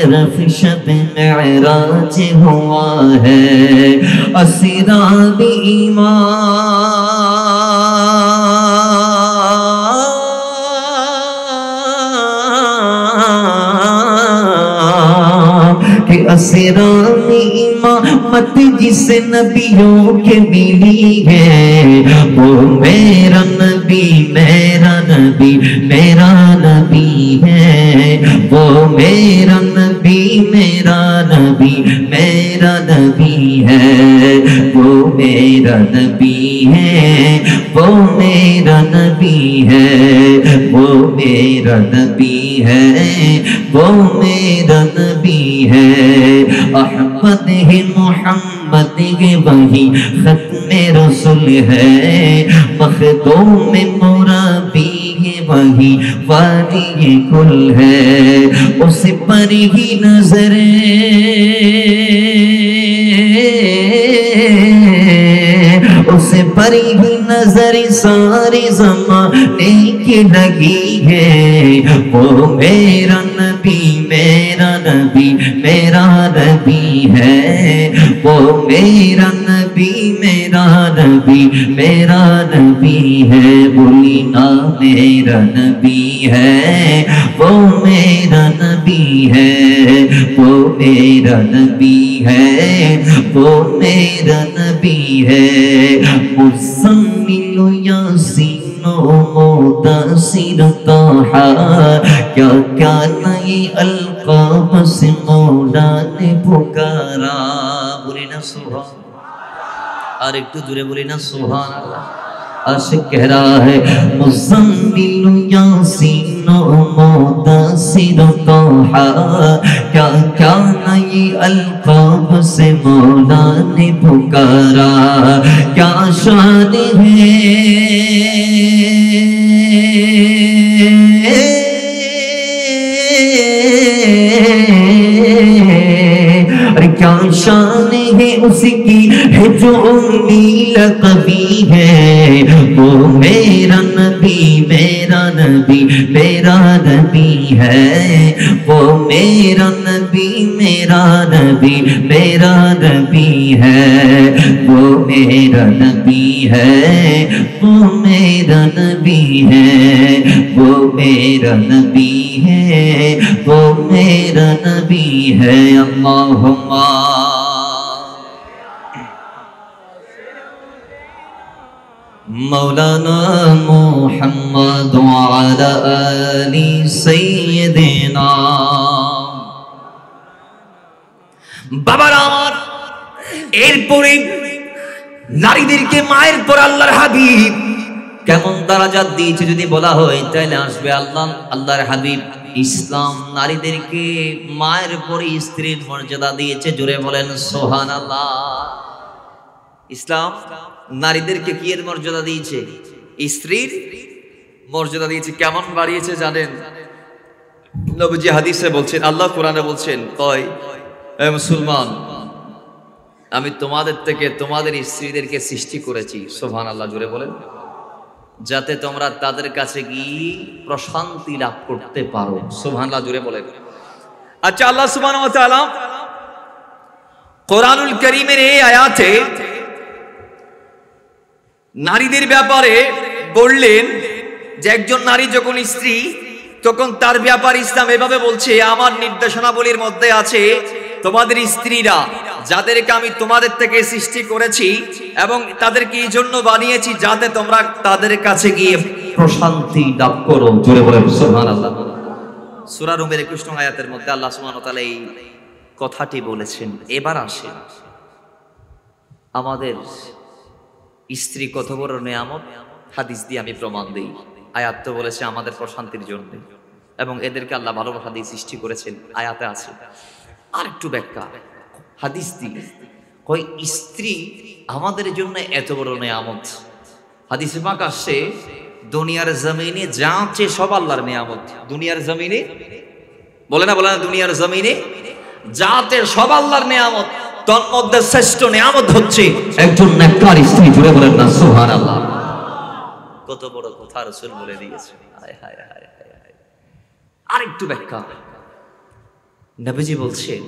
[SPEAKER 1] رف شب معراج ہوا ہے اسرار ایمان کہ اسرار امامت جس نبیوں کے ملی ہے وہ میرا نبی میرا نبی میرا نبی ہے وہ میرا نبی میرا نبی میرا نبی ہے وہ میرا نبی ہے وہ میرا نبی ہے وہ میرا نبی ہے وہ میرا نبی ہے احمد ہے محمد ہے وہی ختم رسول ہے مخدوم مربی ہے وہی ولی کل ہے اس پر ہی نظر اس پر ہی نظر سارے زمانے کی لگی ہے وہ میرا نبی میرا نبی میرا نبی ہے وہ میرا نبی میرا نبی میرا نبی ہے بولی نا میرا نبی ہے وہ میرا نبی ہے وہ میرا نبی ہے وہ میرا نبی ہے مزمل یاسین مدثر طہا کیا کیا نئی القاب سے مولا نے پکارا بولی نا سبحان اور ایک تو جورے بولی نا سبحان اللہ
[SPEAKER 2] अशकरा है मुज़म्मिल यासीन मुदस्सिर तोहा क्या क्या नई अलकाब से मौला ने पुकारा क्या शान है और क्या शान है उसकी है जो उम्मीद कभी है वो मेरा नबी मेरा नबी मेरा नबी है वो मेरा नबी मेरा नबी मेरा नबी है वो मेरा नबी है वो मेरा नबी है वो मेरा नबी है वो मेरा नबी है अल्लाहुम्मा मौलाना मुहम्मद वाला अली सैयदना
[SPEAKER 1] বাবার আমার এরপরে নারীদেরকে মায়ের পর আল্লাহর হাবিব কেমন দরজা দিয়েছে যদি বলা হয় তাহলে আসবে আল্লাহর হাবিব ইসলাম নারীদেরকে মায়ের পরে স্ত্রীর মর্যাদা দিয়েছে জোরে বলেন সুবহানাল্লাহ ইসলাম নারীদেরকে কি এর মর্যাদা দিয়েছে স্ত্রীর মর্যাদা দিয়েছে কেমন বাড়িয়েছে জানেন নবীজি হাদিসে বলছেন আল্লাহ কোরআনে বলছেন কয় হে মুসলমান আমি তোমাদের থেকে তোমাদের স্ত্রীদেরকে সৃষ্টি করেছি সুবহানাল্লাহ জোরে বলেন যাতে তোমরা তাদের কাছে গিয়ে প্রশান্তি লাভ করতে পারো সুবহানাল্লাহ জোরে বলেন আচ্ছা আল্লাহ সুবহানাহু ওয়া তাআলা কোরআনুল কারীমের এই আয়াতে নারীদের ব্যাপারে বললেন যে একজন নারী যখন স্ত্রী তখন তার ব্যাপারে ইসলাম এভাবে বলছে আমার নির্দেশনাবলীর মধ্যে আছে তোমাদের স্ত্রীরা যাদেরকে আমি তোমাদের থেকে সৃষ্টি করেছি এবং তাদেরকে এই জন্য বানিয়েছি যাতে তোমরা তাদের কাছে গিয়ে প্রশান্তি লাভ করো জোরে বলেন সুবহানাল্লাহ সূরা রুমের 21 নং আয়াতের মধ্যে আল্লাহ সুবহানাহু ওয়া তাআলা এই কথাটি বলেছেন এবার আসেন আমাদের স্ত্রী কত বড় নিয়ামত হাদিস দিয়ে আমি প্রমাণ দেই আয়াত তো বলেছে আমাদের প্রশান্তির জন্য এবং এদেরকে আল্লাহ ভালোবাসা দিয়ে সৃষ্টি করেছেন আয়াতে আছে আর একটু ব্যাখ্যা হাদিস দিয়ে কই স্ত্রী আমাদের জন্য এত বড় নিয়ামত হাদিসে পাক আসছে দুনিয়ার জমিনে যা আছে সব আল্লাহর নিয়ামত দুনিয়ার জমিনে বলে না দুনিয়ার জমিনে যাতে সব আল্লাহর নিয়ামত তোর মধ্যে শ্রেষ্ঠ নিয়ামত হচ্ছে
[SPEAKER 2] একজন নেককার স্ত্রী জুড়ে বলেন না সুবহানাল্লাহ
[SPEAKER 1] কত বড় কথা রাসূল বলে দিয়েছে হায় হায় হায় হায় আরেকটু ব্যাখ্যা নবীজি বলছেন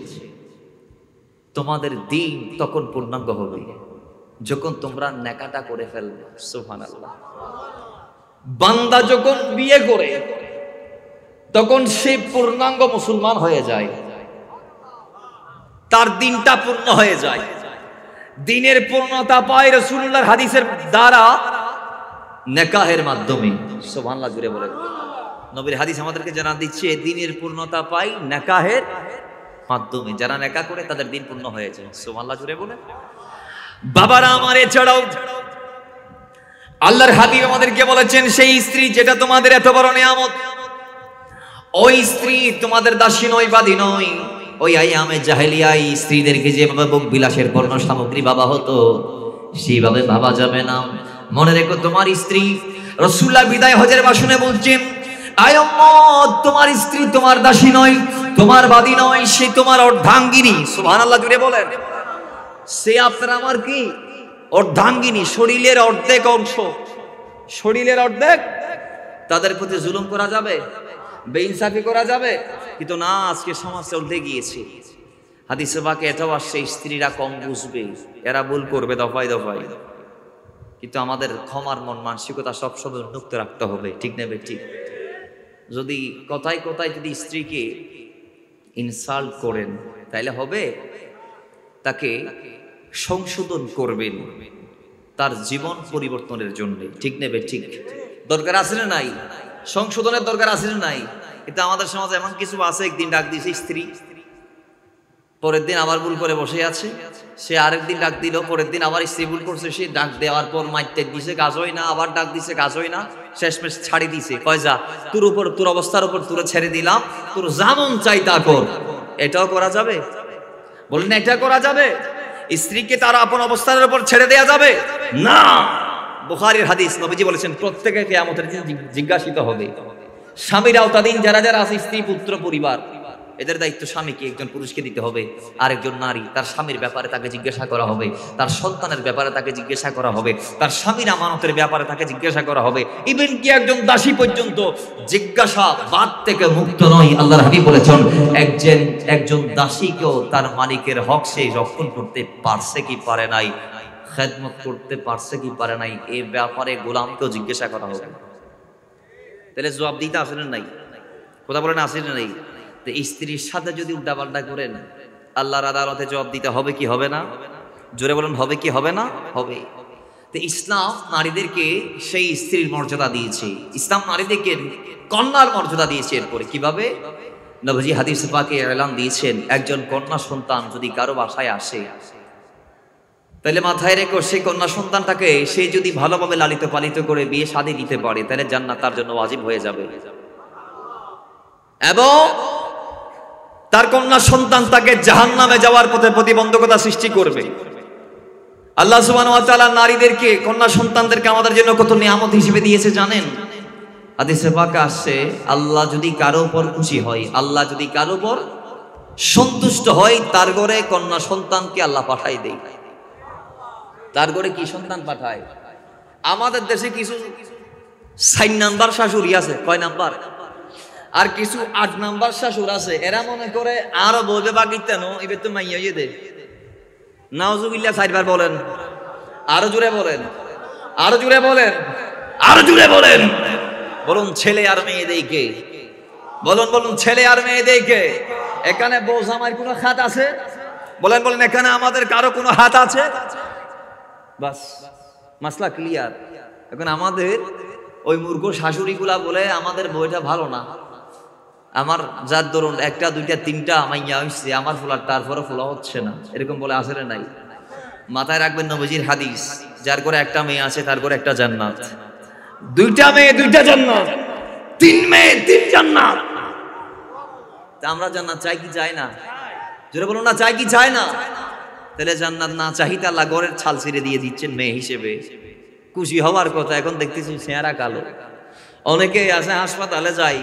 [SPEAKER 1] তোমাদের দিন তখন পূর্ণাঙ্গ হবে যখন তোমরা নেকাটা করে ফেলবে সুবহানাল্লাহ বান্দা যখন বিয়ে করে তখন সে পূর্ণাঙ্গ মুসলমান হয়ে যায় তার দিনটা পূর্ণ হয়ে যায় দিনের পূর্ণতা পায় রাসূলুল্লাহর হাদিসের দ্বারা নেকাহের মাধ্যমে সুবহানাল্লাহ জুড়ে বলে নবীর হাদিস আমাদেরকে জানা দিচ্ছে দিনের পূর্ণতা পায় নেকাহের মাধ্যমে যারা নেকা করে তাদের দিন পূর্ণ হয়ে যায় সুবহানাল্লাহ জুড়ে বলে বাবারা আমার এছাড়াও আল্লাহর হাবিব আমাদেরকে বলেছেন সেই স্ত্রী যেটা তোমাদের এত বড় নিয়ামত ওই স্ত্রী তোমাদের দাসী নয় বাদী নয় ওই আইয়ামে জাহেলিয়ায় স্ত্রীদেরকে যেভাবে ভোগ বিলাসের পণ্য সামগ্রী ভাবা হতো সেইভাবে ভাবা যাবে না মনে রেখো তোমার স্ত্রী রাসূলুল্লাহ বিদায় হজের ভাষণে বলছেন আয় উম্মত তোমার স্ত্রী তোমার দাসী নয় তোমার বাদী নয় সে তোমার অর্ধাঙ্গিনী সুবহানাল্লাহ জুড়ে বলেন সে আপনার আমার কি অর্ধাঙ্গিনী শরীরের অর্ধেক অংশ শরীরের অর্ধেক তাদের প্রতি জুলুম করা যাবে বেইনসাফি করা যাবে কিন্তু না আজকে সমাজ চলতে গিয়েছে হাদিসে পাকে এটাও আসছে স্ত্রীরা কম বুঝবে এরা ভুল করবে দফায় দফায় কিন্তু আমাদের ক্ষমার মন মানসিকতা সবসময় উন্মুক্ত রাখতে হবে ঠিক নেবে ঠিক যদি কথায় কথায় যদি স্ত্রীকে ইনসাল্ট করেন তাইলে হবে তাকে সংশোধন করবেন তার জীবন পরিবর্তনের জন্য ঠিক নেবে ঠিক দরকার আছে না নাই সংশোধনের দরকার আছে না নাই কিন্তু আমাদের সমাজে এমন কিছু আছে একদিন ডাক দিয়েছে স্ত্রী পরের দিন আবার ভুল করে বসে আছে, সে আরেকদিন ডাক দিল, পরের দিন আবার স্ত্রী ভুল করছে, সে ডাক দেওয়ার পর মাইতে দিছে, কাজ হয় না, আবার ডাক দিছে, কাজ হয় না, শেষমেশ ছাড়ি দিছে, কয় যা তোর উপর, তোর অবস্থার উপর তোর ছেড়ে দিলাম, তোর যেমন চাই তা কর। এটাও করা যাবে? বলেন এটা করা যাবে? স্ত্রীকে তার আপন অবস্থার উপর ছেড়ে দেয়া যাবে না। বুখারীর হাদিস, নবীজি বলেছেন প্রত্যেকে কিয়ামতের দিন জিজ্ঞাসিত হবে। স্বামীর আওতাধীন যারা যারা আছে, স্ত্রী, পুত্র, পরিবার, এদের দায়িত্ব স্বামীকে, একজন পুরুষকে দিতে হবে। আরেকজন নারী, তার স্বামীর ব্যাপারে তাকে জিজ্ঞাসা করা হবে, তার সন্তানের ব্যাপারে তাকে জিজ্ঞাসা করা হবে, তার স্বামীর আমানতের ব্যাপারে তাকে জিজ্ঞাসা করা হবে। ইভেন কি একজন দাসী পর্যন্ত জিজ্ঞাসাবাদ থেকে মুক্ত নয়। আল্লাহর হাবিব বলেছেন একজন দাসীকেও তার মালিকের হক সে রক্ষণ করতে পারছে কি পারে নাই, খেদমত করতে পারছে কি পারে নাই, এ ব্যাপারে গোলামকেও জিজ্ঞাসা করা হবে। তাহলে জবাব দিতে আসেন নাই? কথা বলেন আসেন নাই? তো স্ত্রীর সাথে যদি উল্টাপাল্টা করেন, আল্লাহর আদালতে জবাব দিতে হবে কি হবে না? জোরে বলেন হবে কি হবে না? হবে। তো ইসলাম নারীদেরকে সেই স্ত্রীর মর্যাদা দিয়েছে, ইসলাম নারীদেরকে কন্যার মর্যাদা দিয়েছে। এরপরে কিভাবে? নবীজি হাদিসে পাকে এলান দিয়েছেন, একজন কন্যা সন্তান যদি কারো বাসায় আসে, তাহলে মাথায় রেখো সেই কন্যা সন্তানটাকে সে যদি ভালোভাবে লালিত পালিত করে বিয়ে শাদী দিতে পারে, তাহলে জান্নাত তার জন্য ওয়াজিব হয়ে যাবে। এবং তার কন্যা সন্তান তাকে জাহান্নামে যাওয়ার পথে প্রতিবন্ধকতা সৃষ্টি করবে। আল্লাহ সুবহানাহু ওয়া তাআলা নারীদেরকে, কন্যা সন্তানদেরকে আমাদের জন্য কত নিয়ামত হিসেবে দিয়েছে জানেন? হাদিসে পাকে আসছে, আল্লাহ যদি কারো উপর খুশি হয়, আল্লাহ যদি কারো উপর সন্তুষ্ট হয়, তার ঘরে কন্যা সন্তানকে আল্লাহ পাঠাই দেয়। তার ঘরে কি সন্তান পাঠায়? আমাদের দেশে কিছু 4 নাম্বার শাশুড়ি আছে, কয় নাম্বার? আর কিছু 8 নাম্বার শাশুর আছে, এরা মনে করে আরো বলবে বাকিতেন এবার তো মাইয়া ইয়ে দে। নাউজুবিল্লাহ 4 বার বলেন, আরো জোরে বলেন, আরো জোরে বলেন, আরো জোরে বলেন। বলুন ছেলে আর মেয়ে দেই কে? বলুন বলুন ছেলে আর মেয়ে দেই কে? এখানে বউ জামাইয়ের কোনো হাত আছে? বলেন বলেন এখানে আমাদের কারো কোনো হাত আছে? বাস মাসলা ক্লিয়ার। এখন আমাদের ওই মূর্খ শাশুড়িগুলা বলে আমাদের বইটা ভালো না, আমার যার ধরুন 1টা 2টা 3টা মাইয়া হইছে, আমার ফোলার তারপরে ফোলা হচ্ছে না, এরকম বলে আসলে নাই। মাথায় রাখবেন নবীজির হাদিস, যার করে 1টা মেয়ে আছে তার করে 1টা জান্নাত, 2টা মেয়ে 2টা জান্নাত, 3 মেয়ে 3 জান্নাত। তা আমরা জান্নাত চাই কি চাই না? জোরে বলুন না, চাই কি চাই না? তাহলে জান্নাত না চাইতে আল্লাহ ঘরের ছাল ছিঁড়ে দিয়ে দিচ্ছেন মেয়ে হিসেবে। খুশি হওয়ার কথা, এখন দেখতেছি চেহারা কালো। অনেকেই আছে হাসপাতালে যাই,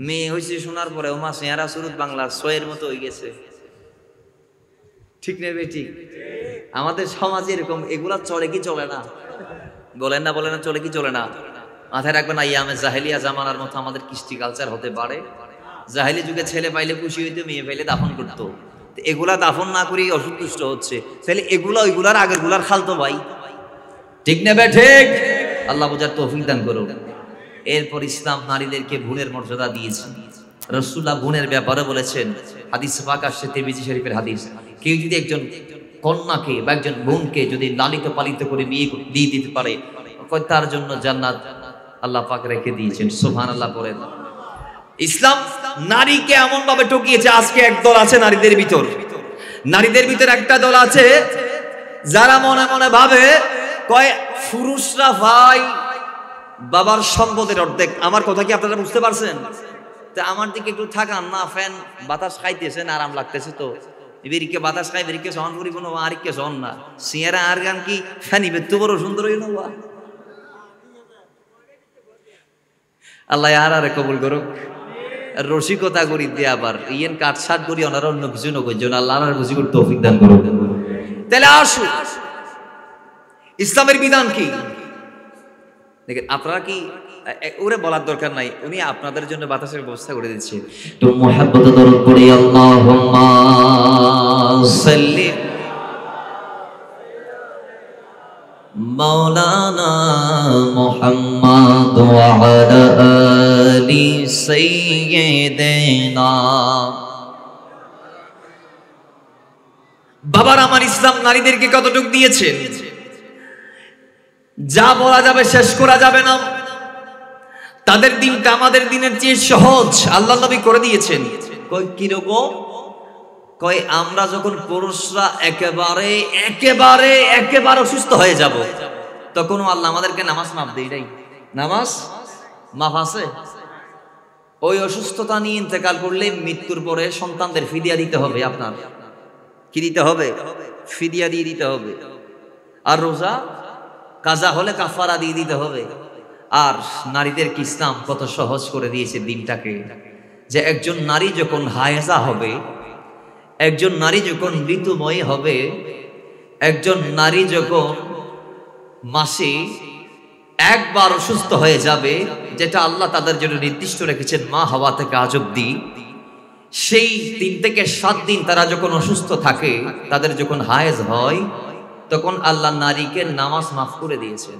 [SPEAKER 1] মেয়ে হয়েছে শোনার পরে ওমা চেহারা সুরত বাংলার 6-এর মতো হয়ে গেছে। ঠিক নেবে ঠিক? আমাদের সমাজে এরকম, এগুলা চলে কি চলে না? বলেন না বলেন না, চলে কি চলে না? মাথায় রাখবেন, আইয়ামে জাহেলিয়া জামানার মতো আমাদের কৃষ্টি কালচার হতে পারে। জাহেলি যুগে ছেলে পাইলে খুশি হইতো, মেয়ে পাইলে দাফন করতো। এগুলা দাফন না করেই অসন্তুষ্ট হচ্ছে, তাহলে এগুলা ওইগুলার আগের গুলার খালতো ভাই। ঠিক নেবে ঠিক? আল্লাহ বোঝার তৌফিক দান করুন। এরপর ইসলাম নারীদেরকে বোনের মর্যাদা দিয়েছে। রাসূলুল্লাহ বোনের ব্যাপারে বলেছেন, হাদিস পাক আসছে তিরমিজি শরীফের হাদিস, কেউ যদি একজন কন্যাকে বা একজন বোনকে যদি লালিত পালিত করে বিয়ে দিয়ে দিতে পারে, তার জন্য জান্নাত আল্লাহ পাক রেখে দিয়েছেন। সুবহানাল্লাহ পড়েন। ইসলাম নারীকে এমন ভাবে ঠকিয়েছে, আজকে একদল আছে নারীদের ভিতর একটা দল আছে যারা মনে মনে ভাবে কয় পুরুষরা ভাই বাবার সম্পদের অর্ধেক। আমার কথা কি আপনারা বুঝতে পারছেন? তা আমার দিকে একটু থাকান না, ফ্যান বাতাস খাইতেছেন, আরাম লাগতেছে, তো বেরিকে বাতাস খাই, বেরিকে সহন করিব না, আরিকে সহন না, সিয়ারা আর গান কি ফ্যানি বেতু বড় সুন্দর হইল। আল্লাহ আর কবুল করুক। রসিকতা করি দিয়ে আবার ইয়েন কাটসাট করি ওনারা অন্য কিছু নকজন, আল্লাহ আর রসিক তৌফিক দান করুক। তাহলে আসুন ইসলামের বিধান কি দেখেন। আপনারা কি ওরে বলার দরকার নাই, উনি আপনাদের জন্য বাতাসের ব্যবস্থা করে দিচ্ছে।
[SPEAKER 2] তো মুহাব্বতে দরুদ পড়ি, আল্লাহুম্মা সাল্লি মাওলানা মুহাম্মদ ওয়া আলা আলি সাইয়্যিদিনা।
[SPEAKER 1] বাবার আমার ইসলাম নারীদেরকে কতটুকু দিয়েছেন যা বলা যাবে শেষ করা যাবে না। তাদের দিনটা আমাদের দিনের চেয়ে সহজ আল্লাহ নবী করে দিয়েছেন। কিরকম? কয় আমরা যখন পুরুষরা একেবারে একেবারে একেবারে অসুস্থ হয়ে যাব, তখন আল্লাহ আমাদেরকে নামাজ মাফ দেয় নাই। নামাজ মাফ আছে। ওই অসুস্থতা নিয়ে ইন্তেকাল করলে মৃত্যুর পরে সন্তানদের ফিদিয়া দিতে হবে। আপনার কি দিতে হবে? ফিদিয়া দিয়ে দিতে হবে। আর রোজা কাজা হলে কাফারা দিয়ে দিতে হবে। আর নারীদের কি ইসলাম কত সহজ করে দিয়েছে দিনটাকে, যে একজন নারী যখন হায়েজা হবে, একজন নারী যখন ঋতুময়ী হবে, একজন নারী যখন মাসে একবার অসুস্থ হয়ে যাবে, যেটা আল্লাহ তাদের জন্য নির্দিষ্ট রেখেছেন মা হওয়া থেকে আজ অব্দি, সেই 3 থেকে 7 দিন তারা যখন অসুস্থ থাকে, তাদের যখন হায়েজ হয়, তখন আল্লাহ নারীকে নামাজ মাফ করে দিয়েছেন।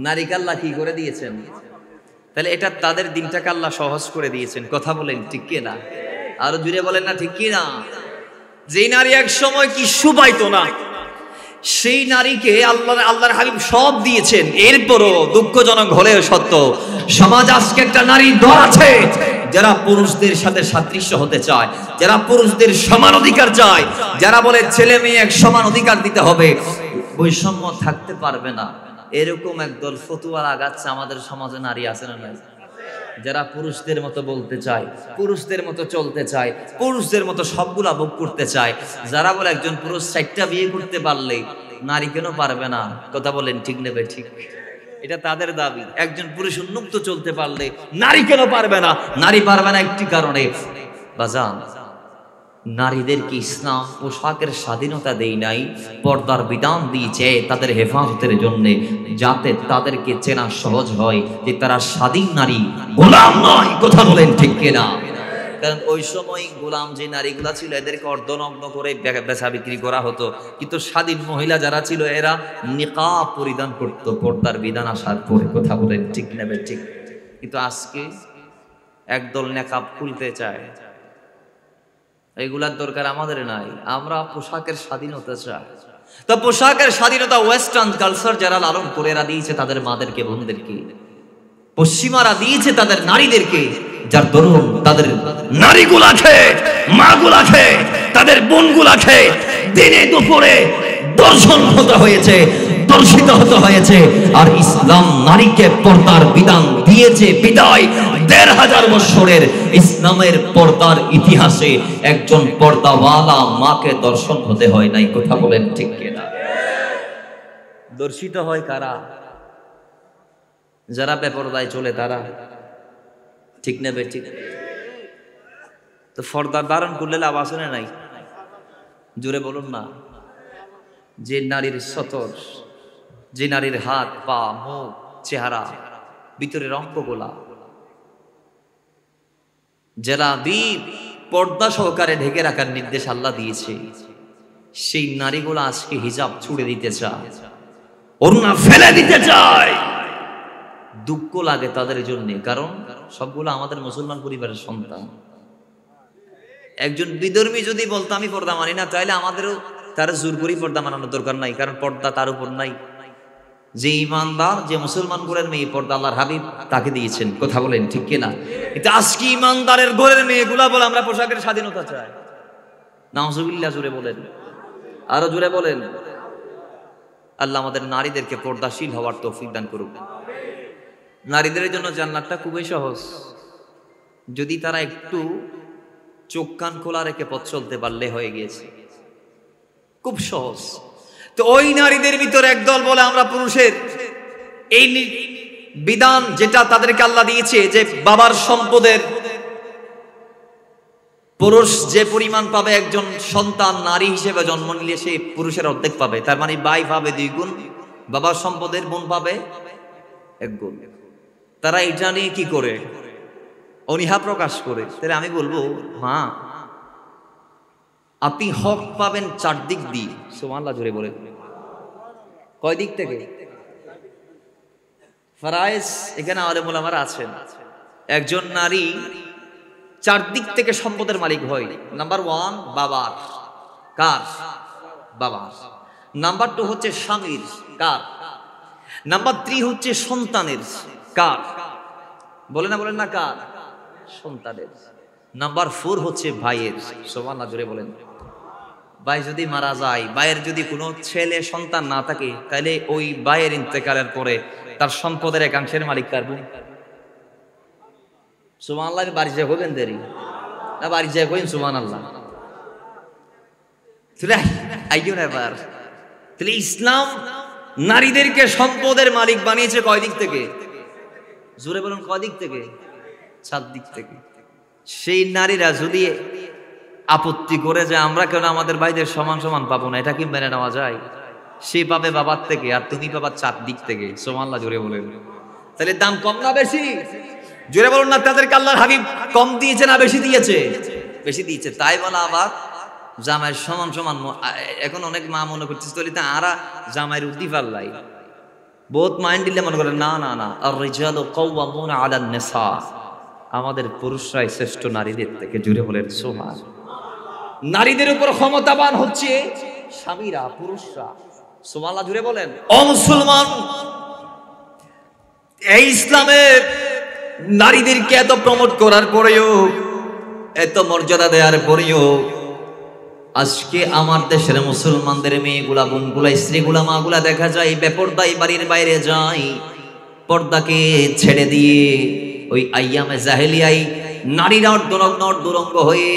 [SPEAKER 1] নারীকে আল্লাহ কি করে দিয়েছেন? তাহলে এটা তাদের দিনটাকে আল্লাহ সহজ করে দিয়েছেন। কথা বলেন ঠিক কি না? আরো জুড়ে বলেন না ঠিক কি না? যেই নারী এক সময় কি শুবাইতো না, সেই নারীকে আল্লাহর হাবিব সব দিয়েছেন। এরপরও দুঃখজনক হলেও সত্য, সমাজ আজকে একটা নারীর দল আছে যারা পুরুষদের সাথে সাদৃশ্য হতে চায়, যারা পুরুষদের সমান অধিকার চায়, যারা বলে ছেলে মেয়ে এক সমান অধিকার দিতে হবে, বৈষম্য থাকতে পারবে না। এরকম একদল ফতুয়া লাগাচ্ছে আমাদের সমাজে। নারী আছে না নাই? যারা পুরুষদের মতো বলতে চায়, পুরুষদের মতো চলতে চায়, পুরুষদের মতো সবগুলা ভোগ করতে চায়, যারা বলে একজন পুরুষ 4টা বিয়ে করতে পারলে নারী কেন পারবে না? কথা বলেন ঠিক নেবে ঠিক? এটা তাদের দাবি। একজন পুরুষ উন্মুক্ত চলতে পারলে নারী কেন পারবে না? নারী পারবে না একটি কারণে, বাজান, নারীদেরকে ইসলাম পোশাকের স্বাধীনতা দেই নাই, পর্দার বিধান দিয়েছে তাদের হেফাজতের জন্য, যাতে তাদেরকে চেনা সহজ হয় যে তারা স্বাধীন নারী, গোলাম নয়। কথা বলেন ঠিক কিনা? কারণ ওই সময় গোলাম যে নারীগুলা ছিল, এদেরকে অর্ধনগ্ন করে বেচা বিক্রি করা হতো। কিন্তু স্বাধীন মহিলা যারা ছিল, এরা নিকাব পরিধান করতো পর্দার বিধান আসার পরে। কথা বলেন ঠিক নেবে ঠিক? কিন্তু আজকে একদল নিকাব খুলতে চায়, এগুলার দরকার আমাদের নাই। আমরা পোশাকের স্বাধীনতা চাই। তো পোশাকের স্বাধীনতা ওয়েস্টার্ন কালচার যারা লালন করে এরা দিয়েছে তাদের মাদেরকে, বোনদেরকে। পশ্চিমারা দিয়েছে তাদের নারীদেরকে, যার দরুন তাদের নারীগুলাকে, মাগুলাকে, তাদের বোনগুলাকে দিনে দুপুরে দর্শন হতে হয়েছে, দর্শিত হতে হয়েছে। আর ইসলাম নারীকে পর্দার বিধান দিয়েছে বিদায় 1500 বছরের ইসলামের পর্দার ইতিহাসে একজন পর্দাওয়ালা মাকে দর্শন হতে হয় নাই। কথা বলেন ঠিক কিনা? দর্শিত হয় কারা? যারা বেপরদায় চলে তারা। ঠিক নেবে ঠিক? তো পর্দা ধারণ করলে লাভ আছে না নাই? জোরে বলুন না। যে নারীর সতর, যে নারীর হাত পা মুখ চেহারা ভিতরের অঙ্গগুলা যারা পর্দা সহকারে ঢেকে রাখার নির্দেশ আল্লাহ দিয়েছে, সেই নারীগুলো আজকে হিজাব ছুড়ে দিতে চায়, ওড়না ফেলে দিতে চায়। দুঃখ লাগে তাদের জন্য, কারণ সবগুলো আমাদের মুসলমান পরিবারের সন্তান। একজন বিধর্মী যদি বলতো আমি পর্দা মানি না, তাহলে আমাদেরও তার জোর করে পর্দা মানানোর দরকার নাই, কারণ পর্দা তার উপর নাই। যে ইমানদার, যে মুসলমান ঘরের মেয়ে, পর্দা আল্লাহর হাবিব তাকে দিয়েছেন। কথা বলেন ঠিক কিনা? কিন্তু আজকে ইমানদারের ঘরের মেয়েগুলা বলে আমরা পোশাকের স্বাধীনতা চাই। নাউজুবিল্লাহ, জোরে বলেন, আরো জোরে বলেন। আল্লাহ আমাদের নারীদেরকে পর্দাশীল হওয়ার তৌফিক দান করুক। নারীদের জন্য জান্নাতটা খুবই সহজ, যদি তারা একটু চোখ কান খোলা রেখে পথ চলতে পারলে হয়ে গিয়েছে। খুব সহজ। তো ওই নারীদের ভিতরে একদল বলে আমরা পুরুষের এই বিধান যেটা তাদেরকে আল্লাহ দিয়েছে, যে বাবার সম্পদের পুরুষ যে পরিমাণ পাবে একজন সন্তান নারী হিসেবে জন্ম নিলে সে পুরুষের অর্ধেক পাবে। তার মানে ভাই পাবে 2 গুণ, বাবার সম্পদের বোন পাবে 1 গুণ। তারা এটা নিয়ে কি করে? অনীহা প্রকাশ করে। তাহলে আমি বলবো, মা আপনি হক পাবেন 4 দিক দিয়ে। সুবহানাল্লাহ, জোরে বলেন। কয় দিক থেকে? ফারায়েজ এখানে আলেম ওলামারা আছেন। একজন নারী 4 দিক থেকে সম্পদের মালিক হয়। নাম্বার 1 বাবার। কার? বাবার। নাম্বার 2 হচ্ছে স্বামীর। কার? নাম্বার 3 হচ্ছে সন্তানের। কার? বলে না, বলেন না কার? সন্তানের। নাম্বার 4 হচ্ছে ভাইয়ের। সুবহানাল্লাহ, জোরে বলেন। ভাই যদি মারা যায়, ভাইয়ের যদি কোনো ছেলে সন্তান না থাকে, তাহলে ওই ভাইয়ের ইন্তেকালের পরে তার সম্পদের একাংশের মালিক কার? বোন। সুবহানাল্লাহ, বাড়ি যায় হবেন দেরি না, বাড়ি যায় হইন সুবহানাল্লাহ। তাহলে ইসলাম নারীদেরকে সম্পদের মালিক বানিয়েছে কয় দিক থেকে? জোরে বলুন, কয় দিক থেকে? 7 দিক থেকে। সেই নারীরা যদি আপত্তি করে যে আমরা কেন আমাদের ভাইদের সমান সমান পাবো না, এটা কি মেনে নেওয়া যায়? সে পাবে বাবার থেকে, আর তুমি পাবা 4 দিক থেকে। সুবহানাল্লাহ, জোরে বলেন। তাহলে দাম কম না বেশি? জোরে বলুন না। তাদেরকে আল্লাহর হাবিব কম দিয়েছে না বেশি দিয়েছে? বেশি দিয়েছে। তাই বলা আবার জামাইয়ের সমান সমান। এখন অনেক মা মনে করতেছে তো আরা জামাইয়ের উদ্দি পাল্লাই বহুত মাইন্ড দিলে মনে করেন না না না, আর রিজালু কাওয়ামুনা আলান নিসা, আমাদের পুরুষরাই শ্রেষ্ঠ নারীদের থেকে। জুড়ে বলেন সুবহান। নারীদের উপর ক্ষমতাবান হচ্ছে স্বামীরা, পুরুষরা। সুবহানাল্লাহ, জুড়ে বলেন। ও মুসলমান, এই ইসলামে নারীদেরকে এত প্রমোট করার পরেও, এত মর্যাদা দেওয়ার পরেও আজকে আমার দেশের মুসলমানদের মেয়েগুলা, বোনগুলা, স্ত্রীগুলা, মাগুলা দেখা যায় বেপরদাই বাড়ির বাইরে যায়, পর্দাকে ছেড়ে দিয়ে ওই আইয়ামে জাহেলিয়াই নারীরা অর্ধনগ্ন হয়ে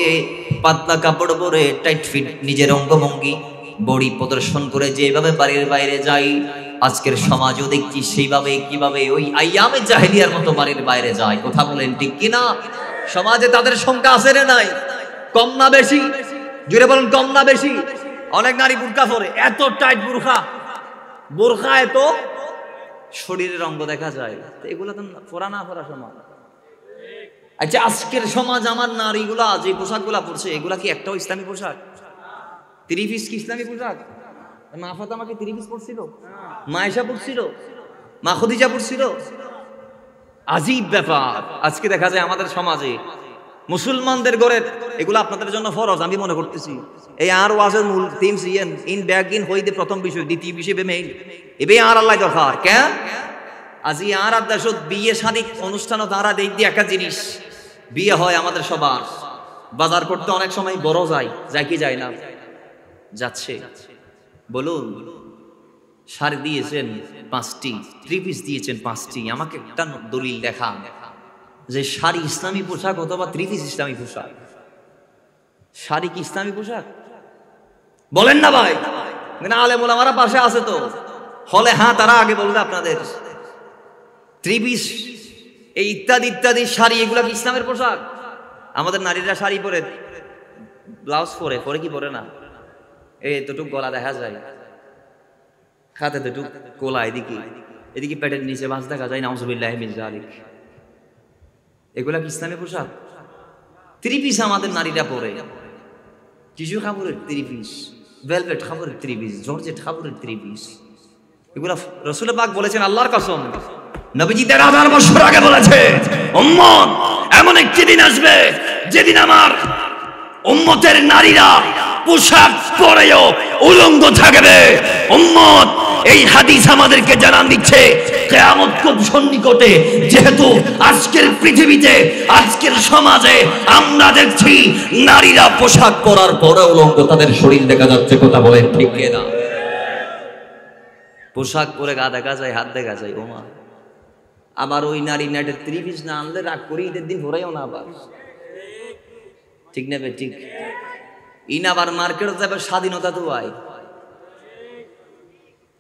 [SPEAKER 1] পাতলা কাপড় পরে টাইট ফিট নিজের অঙ্গভঙ্গি বডি প্রদর্শন করে যেভাবে বাড়ির বাইরে যায়, আজকের সমাজও দেখছি সেইভাবে কিভাবে ওই আইয়ামে জাহেলিয়ার মতো বাড়ির বাইরে যায়। কথা বলেন ঠিক কিনা? সমাজে তাদের সংখ্যা আছে না নাই? কম না বেশি? জুড়ে বলেন, কম না বেশি? অনেক নারী বুরকা পরে, এত টাইট বোরখা এত শরীরের অঙ্গ দেখা যায়। এগুলো তো পরা না পরা সমাজ। আচ্ছা, আজকের সমাজ আমার নারীগুলা যে পোশাকগুলা পরছে, এগুলা কি একটাও ইসলামী পোশাক? 3 পিস কি ইসলামী পোশাক? মা ফাতেমা কি 3 পিস পরছিল? মা আয়েশা পরছিল? মা খদিজা পরছিল? আজীব ব্যাপার। আজকে দেখা যায় আমাদের সমাজে মুসলমানদের ঘরে এগুলো আপনাদের জন্য ফরজ আমি মনে করতেছি। এই আর ওয়াজের মূল থিমস ইন ব্যাক ইন হইতে প্রথম বিষয়, দ্বিতীয় বিষয় বেমেইল এবে আর আল্লাহ দরকার কেন? আজি আর আদাস বিয়ে শাদী অনুষ্ঠানও তারা দেই দিয়ে একটা জিনিস, বিয়ে হয় আমাদের সবার, বাজার করতে অনেক সময় বড় যায় কি যায় না? যাচ্ছে। বলুন, শাড়ি দিয়েছেন 5টি, 3 পিস দিয়েছেন 5টি, আমাকে একটা দলিল দেখা যে শাড়ি ইসলামী পোশাক অথবা 3 পিস ইসলামী পোশাক। শাড়ি কি ইসলামী পোশাক? বলেন না ভাই। না আলেম ওলামারা পাশে আছে তো, হলে হ্যাঁ তারা আগে বলবে আপনাদের। 3 পিস এই ইত্যাদি ইত্যাদি শাড়ি, এগুলা কি ইসলামের পোশাক? আমাদের নারীরা শাড়ি পরে, ব্লাউজ পরে কি পরে না? এতটুক গলা দেখা যায়, খাতে এতটুক কোলা, এদিকে পেটের নিচে বাস দেখা যায়। নাউজুবিল্লাহি মিন যালিক। এগুলা কি ইসলামী পোশাক? 3 পিস আমাদের নারীরা পরে, টিস্যু কাপড়ের 3 পিস, ভেলভেট কাপড়ের 3 পিস, জর্জেট কাপড়ের 3 পিস। এগুলা রাসূল পাক বলেছেন, আল্লাহর কসম, নবীজি 13,000 বছর আগে বলেছে, উম্মত এমন একটি দিন আসবে যেদিন আমার উম্মতের নারীরা পোশাক পরেও উলঙ্গ থাকবে। উম্মত, এই হাদিস আমাদেরকে জানান দিচ্ছে কিয়ামত খুব সন্নিকটে। যেহেতু আজকের পৃথিবীতে, আজকের সমাজে আমরা দেখছি নারীরা পোশাক পরার পরে উলঙ্গ, তাদের শরীর দেখা যাচ্ছে। কথা বলেন ঠিক কিনা? পোশাক পরে গা দেখা যায়, হাত দেখা যায়। ওমা, আবার ওই নারী নেটের 3 পিস না আনলে রাগ করি ঈদের দিন ভরাইও না আবার, ঠিক নেবে ঠিক। ইন আবার মার্কেট যাবে স্বাধীনতা তো আয়।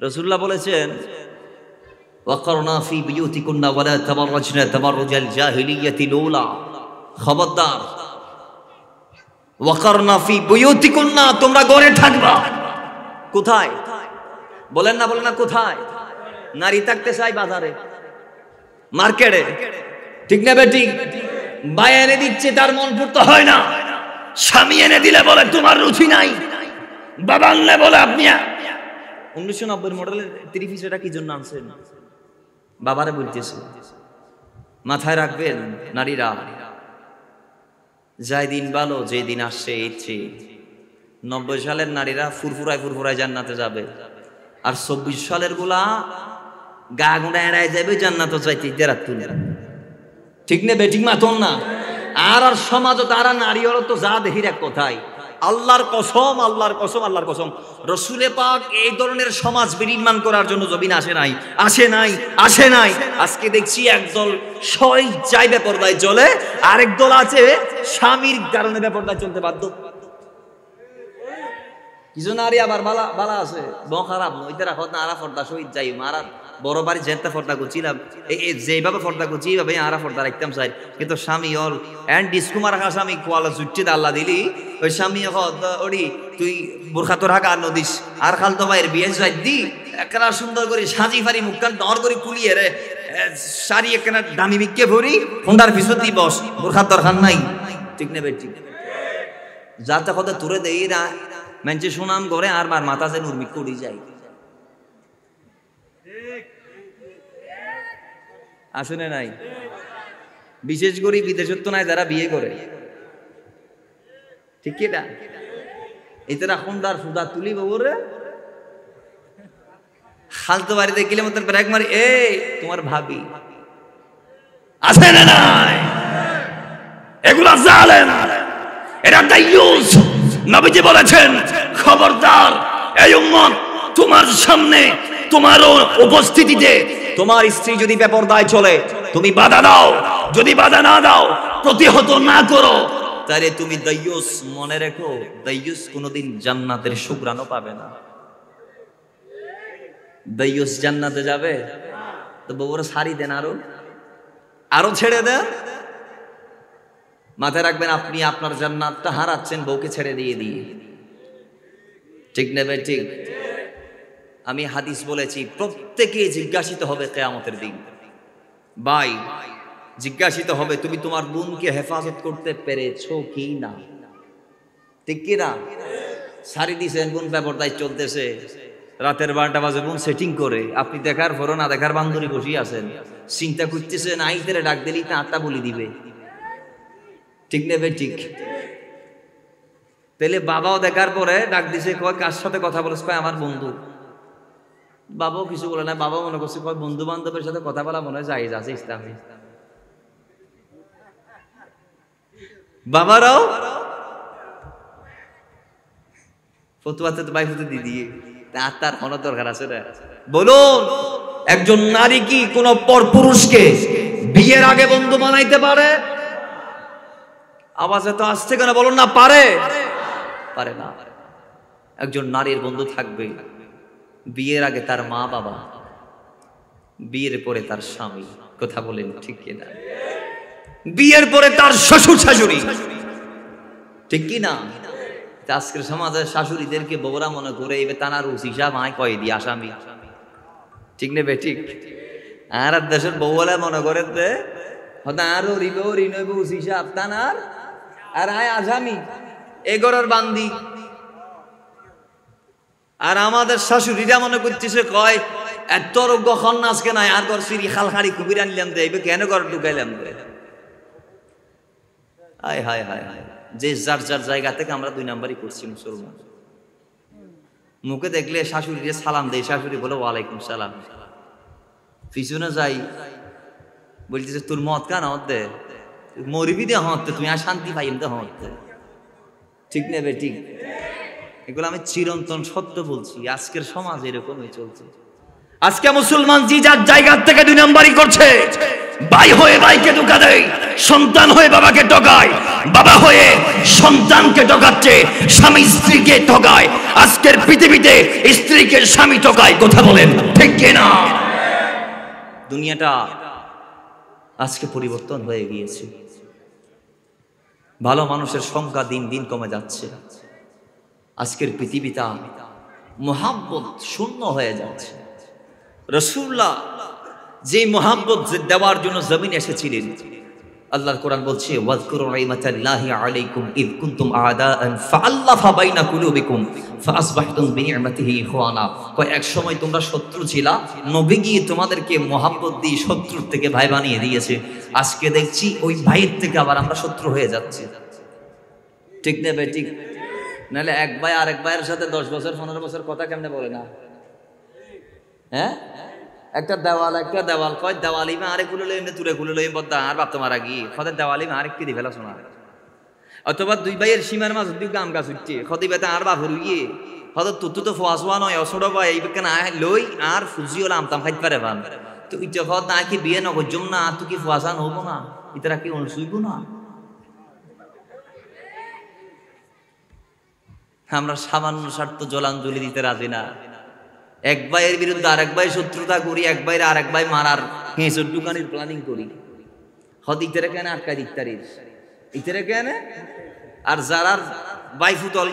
[SPEAKER 1] রাসূলুল্লাহ বলেছেন, ওয়াকারনা ফি বিয়ুতিকুন্না ওয়ালা তাবাররাজনা তাবাররুজাল জাহিলিয়াতিল উলা। খবরদার, ওয়াকারনা ফি বিয়ুতিকুন্না, তোমরা ঘরে থাকবা। কোথায়? বলেন না কোথায়? নারী থাকতে চাই বাজারে, মার্কেটে, ঠিক না বেঠিক? ভাই এনে দিচ্ছে, তার মন পূর্ত হয় না। স্বামী এনে দিলে বলে তোমার রুচি নাই, বাবা আনলে বলে আপনি 1990 মডেলের 3 পিস, এটা কি জন্য আনছেন? বাবারে বলতেছে। মাথায় রাখবেন নারীরা, যাই দিন ভালো, যে দিন আসছে ইচ্ছে। 90 সালের নারীরা ফুরফুরায় জান্নাতে যাবে, আর 24 সালের গুলা গা গুঁড়া এড়ায় যাবে জান্নাতে চাইতে। ঠিক না বেঠিক? মাতন না আর আর সমাজও তারা নারীরও তো যা দেখির এক কথাই। আল্লাহর কসম, আল্লাহর কসম, আল্লাহর কসম, রসুলে পাক এই ধরনের সমাজ বিনির্মাণ করার জন্য জমিনে আসে নাই, আসে নাই, আসে নাই। আজকে দেখছি একদল স্বইচ্ছায় বেপরদায় চলে, আরেক দল আছে স্বামীর কারণে বেপরদায় চলতে বাধ্য। কিছু নারী আবার বালা বালা আছে, খারাপ নয়, ওইটা রাখত না আরা ফর্দা শহীদ যাই মারা বড় বাড়ি যেতে ফর্দা করছিলাম, যেভাবে ফর্দা করছি এইভাবে আরা ফর্দা রাখতাম চাই। কিন্তু স্বামী অল অ্যান্ড ডিসকুমার রাখা স্বামী কোয়ালা জুটছে আল্লাহ দিলি, ওই স্বামী ওরি তুই বোরখা তোর হাঁকা আর নদীস আর খালতো ভাইয়ের বিয়ে যাই দি একখানা সুন্দর করে সাজি ফারি মুখখান দর করে কুলিয়ে রে শাড়ি একখানা দামি বিকে ভরি হুন্ডার পিছন দি বস, বোরখার দরকার নাই। ঠিক নেবে ঠিক যাতে কথা তুলে দেই না মেঞ্চে সুনাম করে আর বার মাথা যে উর্মিক করি যায়। আসলে নাই বিশেষ করে বিদেশত্ব নাই যারা বিয়ে করে, ঠিক এটা এতেরা হুন্ডার ফুদা তুলি বাবুরে খালতো বাড়িতে গেলে মতো ব্রেক মারি, এই তোমার ভাবি আছে না নাই, এগুলা জালেম, এরা দাইয়ুস। নবীজি বলেছেন খবরদার এই উম্মত তোমার সামনে তোমার উপস্থিতিতে তোমার স্ত্রী যদি বেপরদায় চলে তুমি বাধা দাও, যদি বাধা না দাও প্রতিহত না করো তাহলে তুমি দাইয়ুস। মনে রেখো দাইয়ুস কোনোদিন জান্নাতের সুঘ্রাণও পাবে না। দাইয়ুস জান্নাতে যাবে তো বউরা সারি দেন, আরো ছেড়ে দেন। মাথায় রাখবেন আপনি আপনার জান্নাতটা হারাচ্ছেন বউকে ছেড়ে দিয়ে দিয়ে। ঠিক নেবে ঠিক। আমি হাদিস বলেছি প্রত্যেকে জিজ্ঞাসিত হবে কিয়ামতের দিন, ভাই জিজ্ঞাসিত হবে তুমি তোমার বোনকে হেফাজত করতে পেরেছো কি না, ঠিক কি না? সারি দিছেন বোন বেপরদায় চলতেছে, রাতের 12টা বাজে বোন সেটিং করে, আপনি দেখার পরও না দেখার বান্ধবী বসে আছেন, চিন্তা করতেছেন আইতেরে ডাক দিলি তা আটটা বলি দিবে। ঠিক নেবে ঠিক। তাহলে বাবাও দেখার পরে ডাক দিছে, কয় কার সাথে কথা বলেছ? কয় আমার বন্ধু। বাবাও কিছু বলে না, বাবা মনে করছে কয় বন্ধু বান্ধবের সাথে কথা বলা মনে হয় জায়েজ আছে ইসলামে। বাবারাও ফতুয়াতে তো ভাই ফতু দিয়ে তার কোনো দরকার আছে না? বলুন একজন নারী কি কোন পরপুরুষকে বিয়ের আগে বন্ধু বানাইতে পারে? আওয়াজে তো আসছে কেন বলুন না, পারে? পারে না। একজন নারীর বন্ধু থাকবে বিয়ের আগে তার মা বাবা, বিয়ের পরে তার স্বামী। কথা বলেন ঠিক কিনা? বিয়ের পরে তার শ্বশুর শাশুড়ি, ঠিক কিনা? আজকের সমাজে শাশুড়িদেরকে বউরা মনে করে এবার তানার হিসাব আয় কয়ে দিয়ে আসামি, ঠিক নেবে ঠিক। আর দেশের বউলা মনে করে আরো রিনব হিসাব তানার আর আয় আসামি এগোর বান্দি। আর আমাদের শাশুড়িরা মনে করতেছে কয় এত রোগ্য খন আজকে নাই আর ঘর সিঁড়ি খালখাড়ি কুবির আনলাম দে কেন ঘর ঢুকাইলাম দে। হায় হায় হায় হায়, যে যার যার জায়গা থেকে আমরা 2 নাম্বারই করছি মুসলমান। মুখে দেখলে শাশুড়িরে সালাম দেয়, শাশুড়ি বলে ওয়ালাইকুম সালাম। পিছনে যাই বলতেছে তোর মদ কান হতে মরবি দে হতে তুমি আর শান্তি পাইম দে হতে, ঠিক নেবে ঠিক। এগুলো আমি চিরন্তন সত্য বলছি, আজকের সমাজ এরকমই চলছে। আজকে মুসলমান যে যার জায়গা থেকে 2 নাম্বারই করছে। ভাই হয়ে ভাইকে ধোঁকা দেয়, সন্তান হয়ে বাবাকে ঠকায়, বাবা হয়ে সন্তানকে ঠকাচ্ছে, স্বামী স্ত্রীকে ঠকায়। আজকের পৃথিবীতে স্ত্রীকে স্বামী ঠকায়। কথা বলেন ঠিক কিনা? দুনিয়াটা আজকে পরিবর্তন হয়ে গিয়েছে। ভালো মানুষের সংখ্যা দিন দিন কমে যাচ্ছে। আজকের পৃথিবীটা মোহাব্বত শূন্য হয়ে যাচ্ছে। রাসূলুল্লাহ যে মোহাব্বত দেওয়ার জন্য জমিন এসেছিলেন, আল্লাহর কোরআন বলছে ওয়াজকুরু নি'মাতাল্লাহি আলাইকুম ইয কুনতুম আ'দাআন ফাআল্লাফা বাইনা কুলুবিকুম ফাআসবাহতুম বিনি'মাতিহি ইখওয়ানা। কয় এক সময় তোমরা শত্রু ছিলা, নবী গিয়ে তোমাদেরকে মোহাব্বত দিয়ে শত্রুর থেকে ভাই বানিয়ে দিয়েছে। আজকে দেখছি ওই ভাইয়ের থেকে আবার আমরা শত্রু হয়ে যাচ্ছি, ঠিক না ভাই ঠিক? নাহলে এক ভাই আরেক ভাইয়ের সাথে 10 বছর 15 বছর কথা কেমনে বলে না? হ্যাঁ, একটা দেওয়াল কয় দেওয়ালি মা আরেক খুলে লইম তুলে খুলে লইম বদ্দা আর বাপ তোমার আগি খদের দেওয়ালি মা আরেকটি দিয়ে ফেলা শোনা অথবা দুই ভাইয়ের সীমার মাঝ দুই গাম গাছ উঠছে খদি বেতা আর বাপ হরুইয়ে হয়তো তুতু তো ফোয়া নয় অসড় বা এই বেকে না লই আর ফুজিও আমতাম খাইতে পারে ভান তো ইচ্ছা হত না কি বিয়ে নগজম না তুই কি ফুয়াশান হবো না ইতারা কি অনুসুইব না আমরা সামান্য স্বার্থ জলাঞ্জলি দিতে রাজি না এক ভাইয়ের বিরুদ্ধে আরেক ভাই শত্রুতা করি এক ভাইয়ের আরেক ভাই মারার হেঁচর দোকানের প্ল্যানিং করি হদ ইতারা কেন আটকায় দিকতারির ইতারা কেন আর যারা বাই ফুতল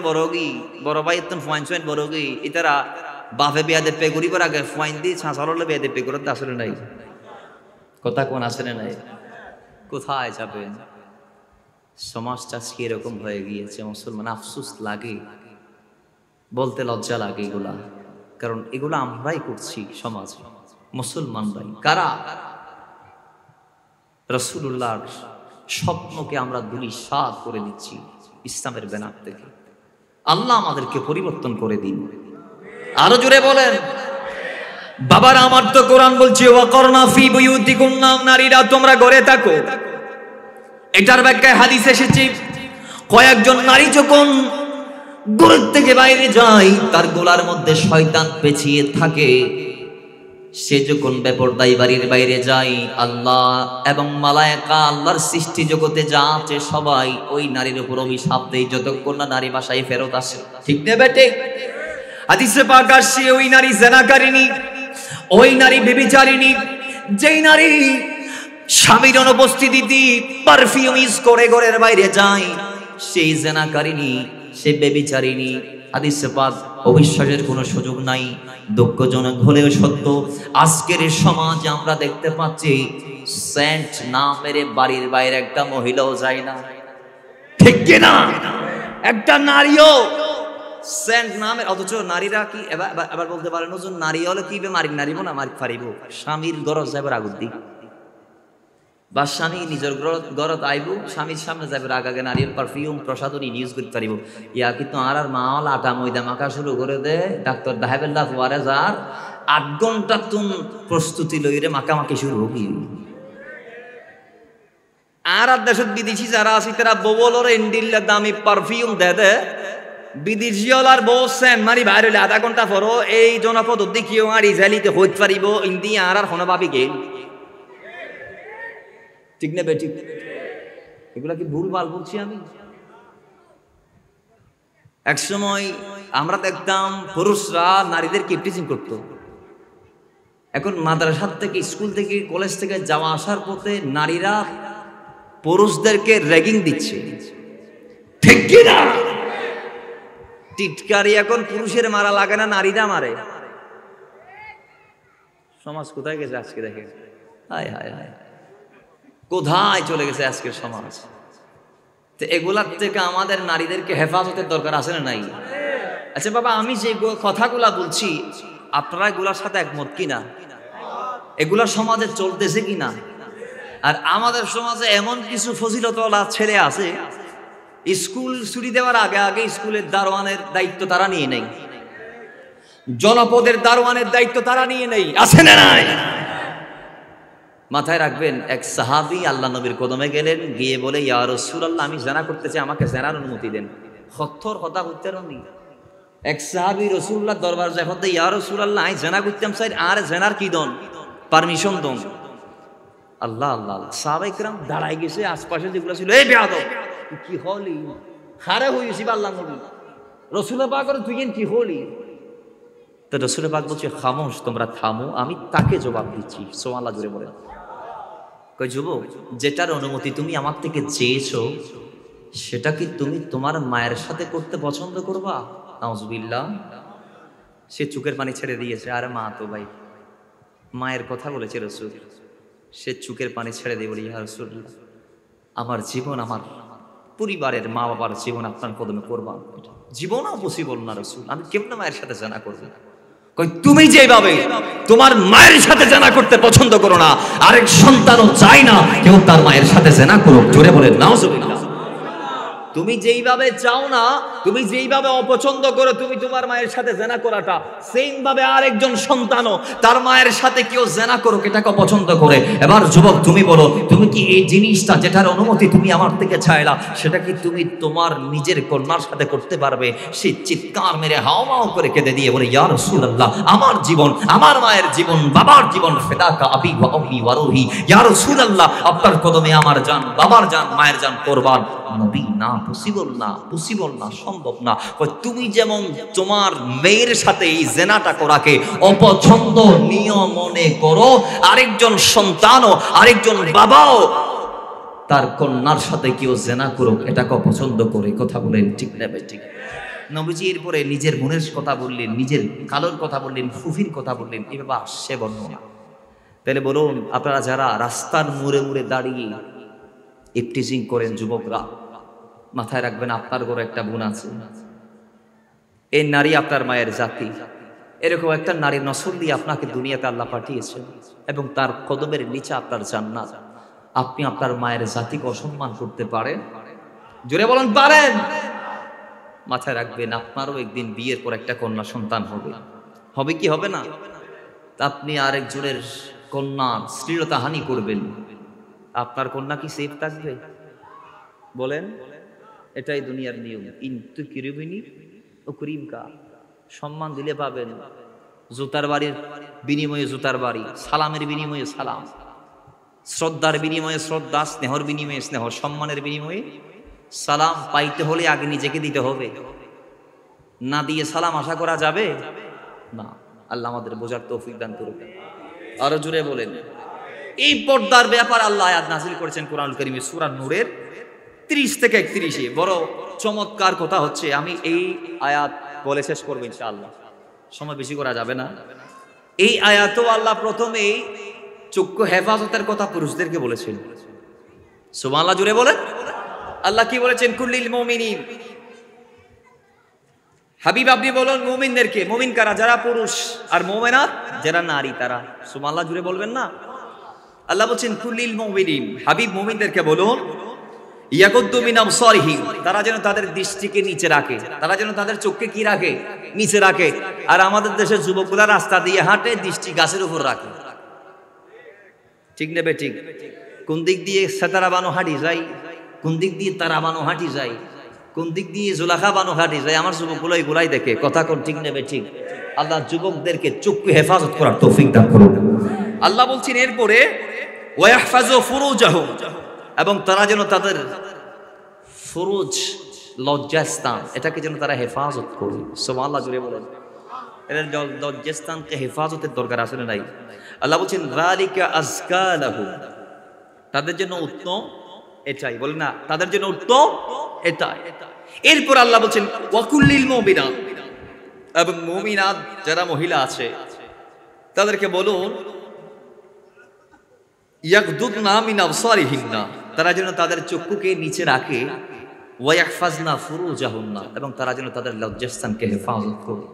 [SPEAKER 1] বড় ভাই এত ফাইন সোয়াইন বড়গি ইতারা বাপে বিয়া দে পে করিবার আগে ফাইন দিয়ে ছাঁচারলে বিয়া দে পে করতে আসলে নাই কথা কোন আসলে নাই কোথায় যাবেন সমাজটা আজকে এরকম হয়ে গিয়েছে মুসলমান আফসোস লাগে বলতে লজ্জা লাগে এগুলা কারণ এগুলো আমরাই করছি সমাজ মুসলমানরাই কারা রাসূলুল্লাহর স্বপ্নকে আমরা ধূলিসাৎ করে দিচ্ছি ইসলামের ব্যানার থেকে আল্লাহ আমাদেরকে পরিবর্তন করে দিন আরো জোরে বলেন বাবার আমার তো কোরআন বলছে ওয়াকরনা ফি বুয়ুতিকুন্না নারীরা তোমরা ঘরে থাকো এটার ব্যাখ্যায় হাদিস এসেছে কয়েকজন নারী যখন ঘরের থেকে বাইরে যায় তার গলার মধ্যে শয়তান পেঁচিয়ে থাকে সে যখন বেপরদাই বাড়ির বাইরে যায় আল্লাহ এবং মালায়েকা আল্লাহর সৃষ্টি জগতে যা আছে সবাই ওই নারীর উপর অভিশাপ দেয় যতক্ষণ না নারী বাসায় ফেরত আসে ঠিক না বেটে হাদিসে পাক আসছে ওই নারী জিনাকারিনী ওই নারী ব্যভিচারিণী যেই নারী স্বামীর অনুপস্থিতিতে পারফিউম ইউজ করে ঘরের বাইরে যায় সেই জিনাকারিনী সে ব্যভিচারিণী হাদিসে পাক অবিশ্বাসের কোনো সুযোগ নাই দুঃখজনক হলেও সত্য আজকের সমাজে আমরা দেখতে পাচ্ছি সেন্ট না মেরে বাড়ির বাইরে একটা মহিলাও যায় না ঠিক কিনা একটা নারীও সেন্ট নামের অথচ নারীরা কি এবার বলতে পারেন ওজন নারী হলে কি মারিব না মারি পারিব স্বামীর গরজ যাবার আগুন দিক বা স্বামী নিজের ঘরত আইব স্বামীর সামনে যাবে আগে নারীর পারফিউম প্রসাধনী ইউজ করতে পারিব ইয়া কিন্তু আর মাল আটা ময়দা মাখা শুরু করে দে ডাক্তার দাহেবেল্লা ফুয়ারে যার 8 ঘন্টা তুন প্রস্তুতি লইরে মাখামাখি শুরু হবি আর দেশত বিদেশি যারা আছে তারা ববলর এন্ডিল্লা দামি পারফিউম দে বিদেশি হলার বউ সেন মারি বাইরে হলে 0.5 ঘন্টা পরও এই জনপদ দেখিও আর ইসরায়েলিতে হইতে পারিব ইন্দি আর হনে ভাবি গেল ঠিক না বেটি এগুলা কি ভুলভাল বলছি আমি এক সময় আমরা দেখতাম পুরুষরা নারীদেরকে টিচিং করতো এখন মাদ্রাসা থেকে স্কুল থেকে কলেজ থেকে যাওয়া আসার পথে নারীরা পুরুষদেরকে র্যাগিং দিচ্ছে ঠিক কি না টিটকারি এখন পুরুষের মারা লাগে না নারীরা মারে সমাজ কোথায় গেছে আজকে দেখে হায় হায় হায় কোথায় চলে গেছে আজকের সমাজ তো এগুলার থেকে আমাদের নারীদেরকে হেফাজতের দরকার আছে না নাই আচ্ছা বাবা আমি যে কথাগুলা বলছি আপনারা এগুলার সাথে একমত কিনা এগুলা সমাজে চলতেছে কিনা আর আমাদের সমাজে এমন কিছু ফজিলতওয়ালা ছেলে আছে স্কুল ছুটি দেওয়ার আগে আগে স্কুলের দারোয়ানের দায়িত্ব তারা নিয়ে নেই জনপদের দারোয়ানের দায়িত্ব তারা নিয়ে নেই আছে না নাই মাথায় রাখবেন এক সাহাবী আল্লাহ নবীর কদমে গেলেন গিয়ে বলে ইয়া রাসূলুল্লাহ আমি জিনা করতে চাই আমাকে জিনার অনুমতি দেন হত্তর কথা হইতে রনি এক সাহাবী রাসূলুল্লাহ দরবার যায় হতে ইয়া রাসূলুল্লাহ আমি জিনা করতাম চাই আর জিনার কি দন পারমিশন দন আল্লাহ আল্লাহ সাহাবায়ে کرام দাঁড়াই গেছে আশপাশে যেগুলো ছিল এই বেয়াদব কি হলি হারে হইছি আল্লাহ নবী রাসূল পাকের তুই কি হলি তো রাসূল পাক বলছে খামোশ তোমরা থামো আমি তাকে জবাব দিচ্ছি সুবহানাল্লাহ জোরে বলেন কই যুবক যেটার অনুমতি তুমি আমার থেকে চেয়েছো সেটা কি তুমি তোমার মায়ের সাথে করতে পছন্দ করবা নাউজুবিল্লাহ সে চোখের পানি ছেড়ে দিয়েছে আরে মা তো ভাই মায়ের কথা বলেছে রাসূল সে চোখের পানি ছেড়ে দিয়ে বলি ইয়া রাসূলুল্লাহ আমার জীবন আমার পরিবারের মা বাবার জীবন আপনার কদমে কোরবান জীবনও পসিবল না রাসূল আমি কেমনে মায়ের সাথে জানা করব কই তুমি যেভাবে তোমার মায়ের সাথে জানা করতে পছন্দ করো না আরেক সন্তানও চায় না কেউ তার মায়ের সাথে জানা করুক জোরে বলে নাউজুবিল্লাহ তুমি যেইভাবে চাও না তুমি যেইভাবে অপছন্দ করো তুমি তোমার মায়ের সাথে জেনা করাটা, সেম ভাবে আরেকজন সন্তানও তার মায়ের সাথে কেউ জেনা করুক এটাকে অপছন্দ করে। এবার যুবক তুমি বলো, তুমি কি এই জিনিসটা যেটার অনুমতি তুমি আমার থেকে চাইলা, সেটা কি তুমি তোমার নিজের কন্যার সাথে করতে পারবে? সে চিৎকার মেরে হাওমাও করে কেঁদে দিয়ে বলে, ইয়া রাসূলুল্লাহ, আমার জীবন, আমার মায়ের জীবন, বাবার জীবন, ফিদাকা আবি ওয়া উম্মি ওয়া রূহি, ইয়া রাসূলুল্লাহ, আপনার কদমে আমার জান, বাবার জান, মায়ের জান কোরবান। নবী, না, পসিবল না, পসিবল না, সম্ভব না। তুমি যেমন তোমার মেয়ের সাথে এই জেনাটা করাকে অপছন্দ নিয়ম মনে করো, আরেকজন সন্তানও, আরেকজন বাবাও তার কন্যার সাথে কেউ জেনা করুক এটাকে অপছন্দ করে। কথা বলেন ঠিক না ভাই? ঠিক। নবীজি এরপরে নিজের বোনের কথা বললেন, নিজের কালোর কথা বললেন, ফুফির কথা বললেন, এভাবে আসছে বর্ণনা। তাহলে বলুন, আপনারা যারা রাস্তার মোড়ে মোড়ে দাঁড়িয়ে ইফটিজিং করেন যুবকরা, মাথায় রাখবেন আপনার ঘরে একটা বোন আছে, এই নারী আপনার মায়ের জাতি। এরকম একটা নারীর নসল দিয়ে আপনাকে দুনিয়াতে আল্লাহ পাঠিয়েছেন এবং তার কদমের নিচে আপনার জান্নাত। আপনি আপনার মায়ের জাতিকে অসম্মান করতে পারেন? জোরে বলেন, পারেন? মাথায় রাখবেন, আপনারও একদিন বিয়ের পর একটা কন্যা সন্তান হবে। হবে কি হবে না? আপনি আরেকজনের কন্যার শ্লীলতা হানি করবেন, আপনার কন্যা কি সেফ থাকবে? বলেন, এটাই দুনিয়ার নিয়ম। ইন্তু কিরবিনি ও করিমকা, সম্মান দিলে পাবেন, জুতার বাড়ির বিনিময়ে জুতার বাড়ি, সালামের বিনিময়ে সালাম, শ্রদ্ধার বিনিময়ে শ্রদ্ধা, স্নেহর বিনিময়ে স্নেহ, সম্মানের বিনিময়ে সালাম। পাইতে হলে আগে নিজেকে দিতে হবে, না দিয়ে সালাম আশা করা যাবে না। আল্লাহ আমাদের বোঝার তৌফিক দান করুন। আরো জোরে বলেন। এই পর্দার ব্যাপার আল্লাহ আয়াত নাযিল করেছেন কোরআনুল কারীমে সূরা নূরের 30 থেকে 31-এ। বড় চমৎকার কথা হচ্ছে, আমি এই আয়াত বলে শেষ করবো ইনশাআল্লাহ, সময় বেশি করা যাবে না। এই আয়াতও আল্লাহ প্রথমেই চক্ষু হেফাজতের কথা পুরুষদেরকে বলেছেন। সুবহানাল্লাহ, জোরে বলেন। আল্লাহ কি বলেছেন? কুল্লিল মুমিনিন, হাবিব আপনি বলুন মুমিনদেরকে। মুমিন কারা? যারা পুরুষ, আর মুমিনাত যারা নারী তারা। সুবহানাল্লাহ, জোরে বলবেন না? আল্লাহ বলছেন কুল্লিল মুমিনিন, হাবিব মুমিনদেরকে বলুন, ইয়াকুদ্দু মিন আবসারিহিম, তারা যেন তাদের দৃষ্টিকে নিচে রাখে, তারা যেন তাদের চোখকে কি রাখে? নিচে রাখে। আর আমাদের দেশের যুবকগুলা রাস্তা দিয়ে হাঁটে, দৃষ্টি গাছের উপর রাখে। ঠিক নেবে? ঠিক। কোন দিক দিয়ে সেতারা বানো হাঁটি যায়, কোন দিক দিয়ে তারা বানো হাঁটি যায়, কোন দিক দিয়ে জুলাখা বানো হাঁটি যায়, আমার যুবকগুলো এগুলাই দেখে। কথা কোন ঠিক নেবে? ঠিক। আল্লাহ যুবকদেরকে চক্ষু হেফাজত করার তৌফিক দান করুন। আল্লাহ বলছেন এরপরে ওয়াহফাজু ফুরুজাহুম, এবং তারা যেন তাদের ফুরুজ, লজ্জাস্থান, এটাকে যেন তারা হেফাজত করে। সুবহানাল্লাহ, জুড়ে বলেন। এর লজ্জাস্থানকে হেফাজতের দরকার আছে না নাই? আল্লাহ বলছেন যালিকা আযকা লাহুম, তাদের জন্য উত্তম এটাই। বলেন না, তাদের জন্য উত্তম এটাই। এরপর আল্লাহ বলছেন ওয়াকুল্লিল মুমিনাত, এবং মুমিনাত যারা মহিলা আছে তাদেরকে বলুন ইয়াগদুদনা মিন আবসারিহিন্না, তারা যেন তাদের চক্ষুকে নিচে রাখে, ওয়াহফাজনা ফুরুজাহুন্না, এবং তারা যেন তাদের লজ্জাস্থানকে হেফাজত করে।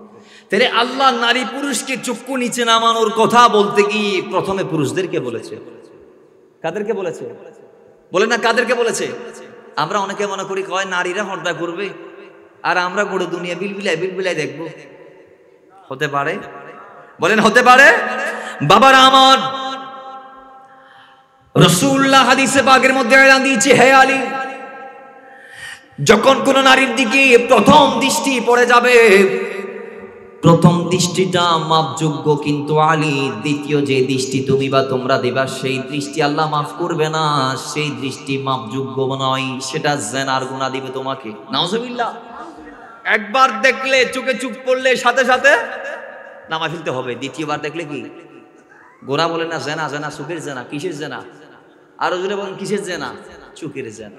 [SPEAKER 1] তাহলে আল্লাহ নারী পুরুষকে চক্ষু নিচে নামানোর কথা বলতে গিয়ে প্রথমে পুরুষদেরকে বলেছে। কাদেরকে বলেছে? বলেন না, কাদেরকে বলেছে? আমরা অনেকে মনে করি কয় নারীরা পর্দা করবে আর আমরা গোড়ে দুনিয়া বিলবিলাই দেখবো। হতে পারে? বলেন হতে পারে? বাবারা আমার, রাসূলুল্লাহ হাদিসে পাকের মধ্যে এলান দিয়েছে, হে আলী, যখন কোন নারীর দিকে প্রথম দৃষ্টি পড়ে যাবে, প্রথম দৃষ্টিটা মাপযোগ্য, কিন্তু আলী দ্বিতীয় যে দৃষ্টি তুমি বা তোমরা দেবা সেই দৃষ্টি আল্লাহ মাফ করবে না, সেই দৃষ্টি মাপযোগ্য নয়, সেটা জিনার গুনাহ দিবে তোমাকে। নাউজুবিল্লাহ। একবার দেখলে চোখে চুপ পড়লে সাথে সাথে নামায় ফেলতে হবে। দ্বিতীয়বার দেখলে কি গোনা? বলে না জেনা, জেনা চোখের জেনা। কিসের জেনা? আরো জোরে বলেন, কিসের জেনা? চোখের জেনা।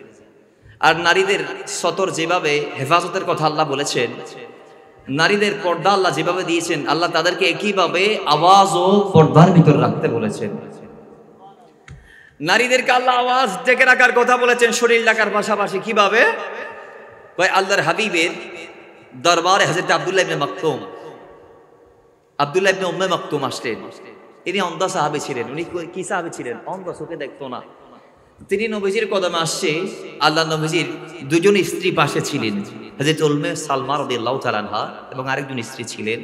[SPEAKER 1] আর নারীদের সতর যেভাবে হেফাজতের কথা আল্লাহ বলেছেন, নারীদের পর্দা আল্লাহ যেভাবে দিয়েছেন, আল্লাহ তাদেরকে একইভাবে আওয়াজ ও পর্দার ভিতর রাখতে বলেছেন। নারীদেরকে আল্লাহ আওয়াজ ডেকে রাখার কথা বলেছেন, শরীর রাখার পাশাপাশি কিভাবে? আল্লাহর হাবিবের দরবারে হযরত আব্দুল্লাহ ইবনে মাকতুম, আব্দুল্লাহ ইবনে উম্মে মাকতুম আসলেন। তিনি অন্ধ সাহাবী ছিলেন। উনি কি সাহাবী ছিলেন? অন্ধ, চোখে দেখতো না। তিনি নবীজির কদমে আসছে, আল্লাহ নবীজির দুজন স্ত্রী পাশে ছিলেন। হযরত উম্মে সালমা রাদিয়াল্লাহু তাআলা আনহা এবং আরেকজন স্ত্রী ছিলেন।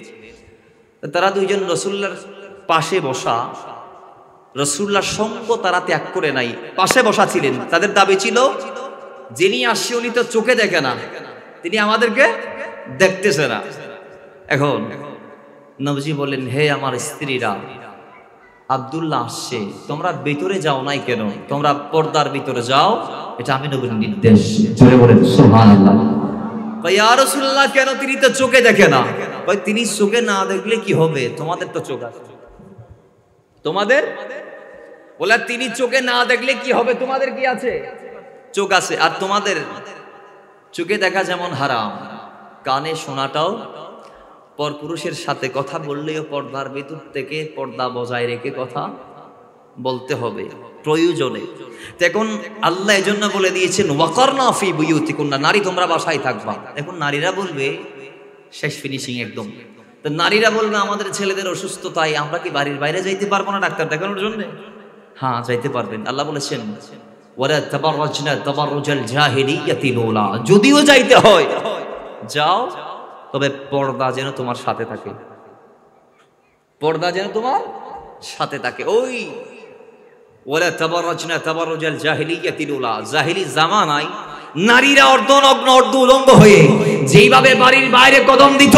[SPEAKER 1] তারা দুইজন রাসূলুল্লাহর পাশে বসা, রাসূলুল্লাহর সঙ্গ তারা ত্যাগ করে নাই, পাশে বসা ছিলেন। তাদের দাবি ছিল যিনি আসছে উনি তো চোখে দেখে না, তিনি আমাদেরকে দেখতেছে না। এখন নবীজি বললেন, হে আমার স্ত্রীরা, আব্দুল্লাহ আসছে, তোমরা ভিতরে যাও নাই কেন? তোমরা পর্দার ভিতরে যাও, এটা আমি নবীর নির্দেশ।
[SPEAKER 2] জোরে বলেন সুবহানাল্লাহ।
[SPEAKER 1] ইয়া রাসূলুল্লাহ, কেন? তিনি তো চোখে দেখে না। ভাই তিনি চোখে না দেখলে কি হবে? তোমাদের তো চোখ আছে। তোমাদের বলে তিনি চোখে না দেখলে কি হবে? তোমাদের কি আছে? চোখ আছে। আর তোমাদের চোখে দেখা যেমন হারাম, কানে শোনাটাও, পরপুরুষের সাথে কথা বললেও পর্দার ভিতর থেকে পর্দা বজায় রেখে কথা বলতে হবে প্রয়োজনে। এখন আল্লাহ এজন্য বলে দিয়েছেন ওয়াকারনা ফি বুয়ুতিকুন্না, নারী তোমরা বাসায় থাকবা। এখন নারীরা বলবে, শেষ ফিনিশিং একদম, তো নারীরা বলবে আমাদের ছেলেদের অসুস্থতায় আমরা কি বাড়ির বাইরে যাইতে পারবো না ডাক্তার দেখানোর জন্য? হ্যাঁ, যাইতে পারবেন। আল্লাহ বলেছেন ওয়ালা তাবাররাজনা তাবাররুজাল জাহিলিয়াতিল উলা, যদিও যাইতে হয় যাও, তবে পর্দা যেন তোমার সাথে থাকে, পর্দা যেন তোমার সাথে থাকে। ওই ওয়ালা তাবাররাজনা তাবাররুজাল জাহিলিয়াতিল উলা, জাহিলি জামানায় নারীরা অর্ধনগ্ন অর্ধ উলঙ্গ হয়ে যেইভাবে বাড়ির বাইরে কদম দিত,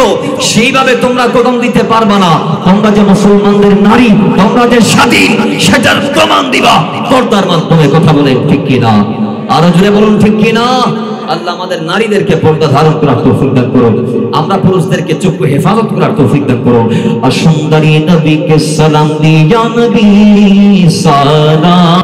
[SPEAKER 1] সেইভাবে তোমরা কদম দিতে পারবে না।
[SPEAKER 2] তোমরা যে মুসলমানদের নারী, তোমরা যে স্বাধীন, সেটার প্রমাণ দিবা পর্দার মাধ্যমে। কথা বলেন ঠিক কিনা? আরো জোরে বলুন ঠিক কিনা?
[SPEAKER 1] আল্লাহ আমাদের নারীদেরকে
[SPEAKER 2] পর্দা ধারণ করার তৌফিক দান করুন। আমরা পুরুষদেরকে চক্ষু হেফাজত করার তৌফিক দান করুন। আর সুন্দরী নবীকে সালাম দিয়া নবী সালাম।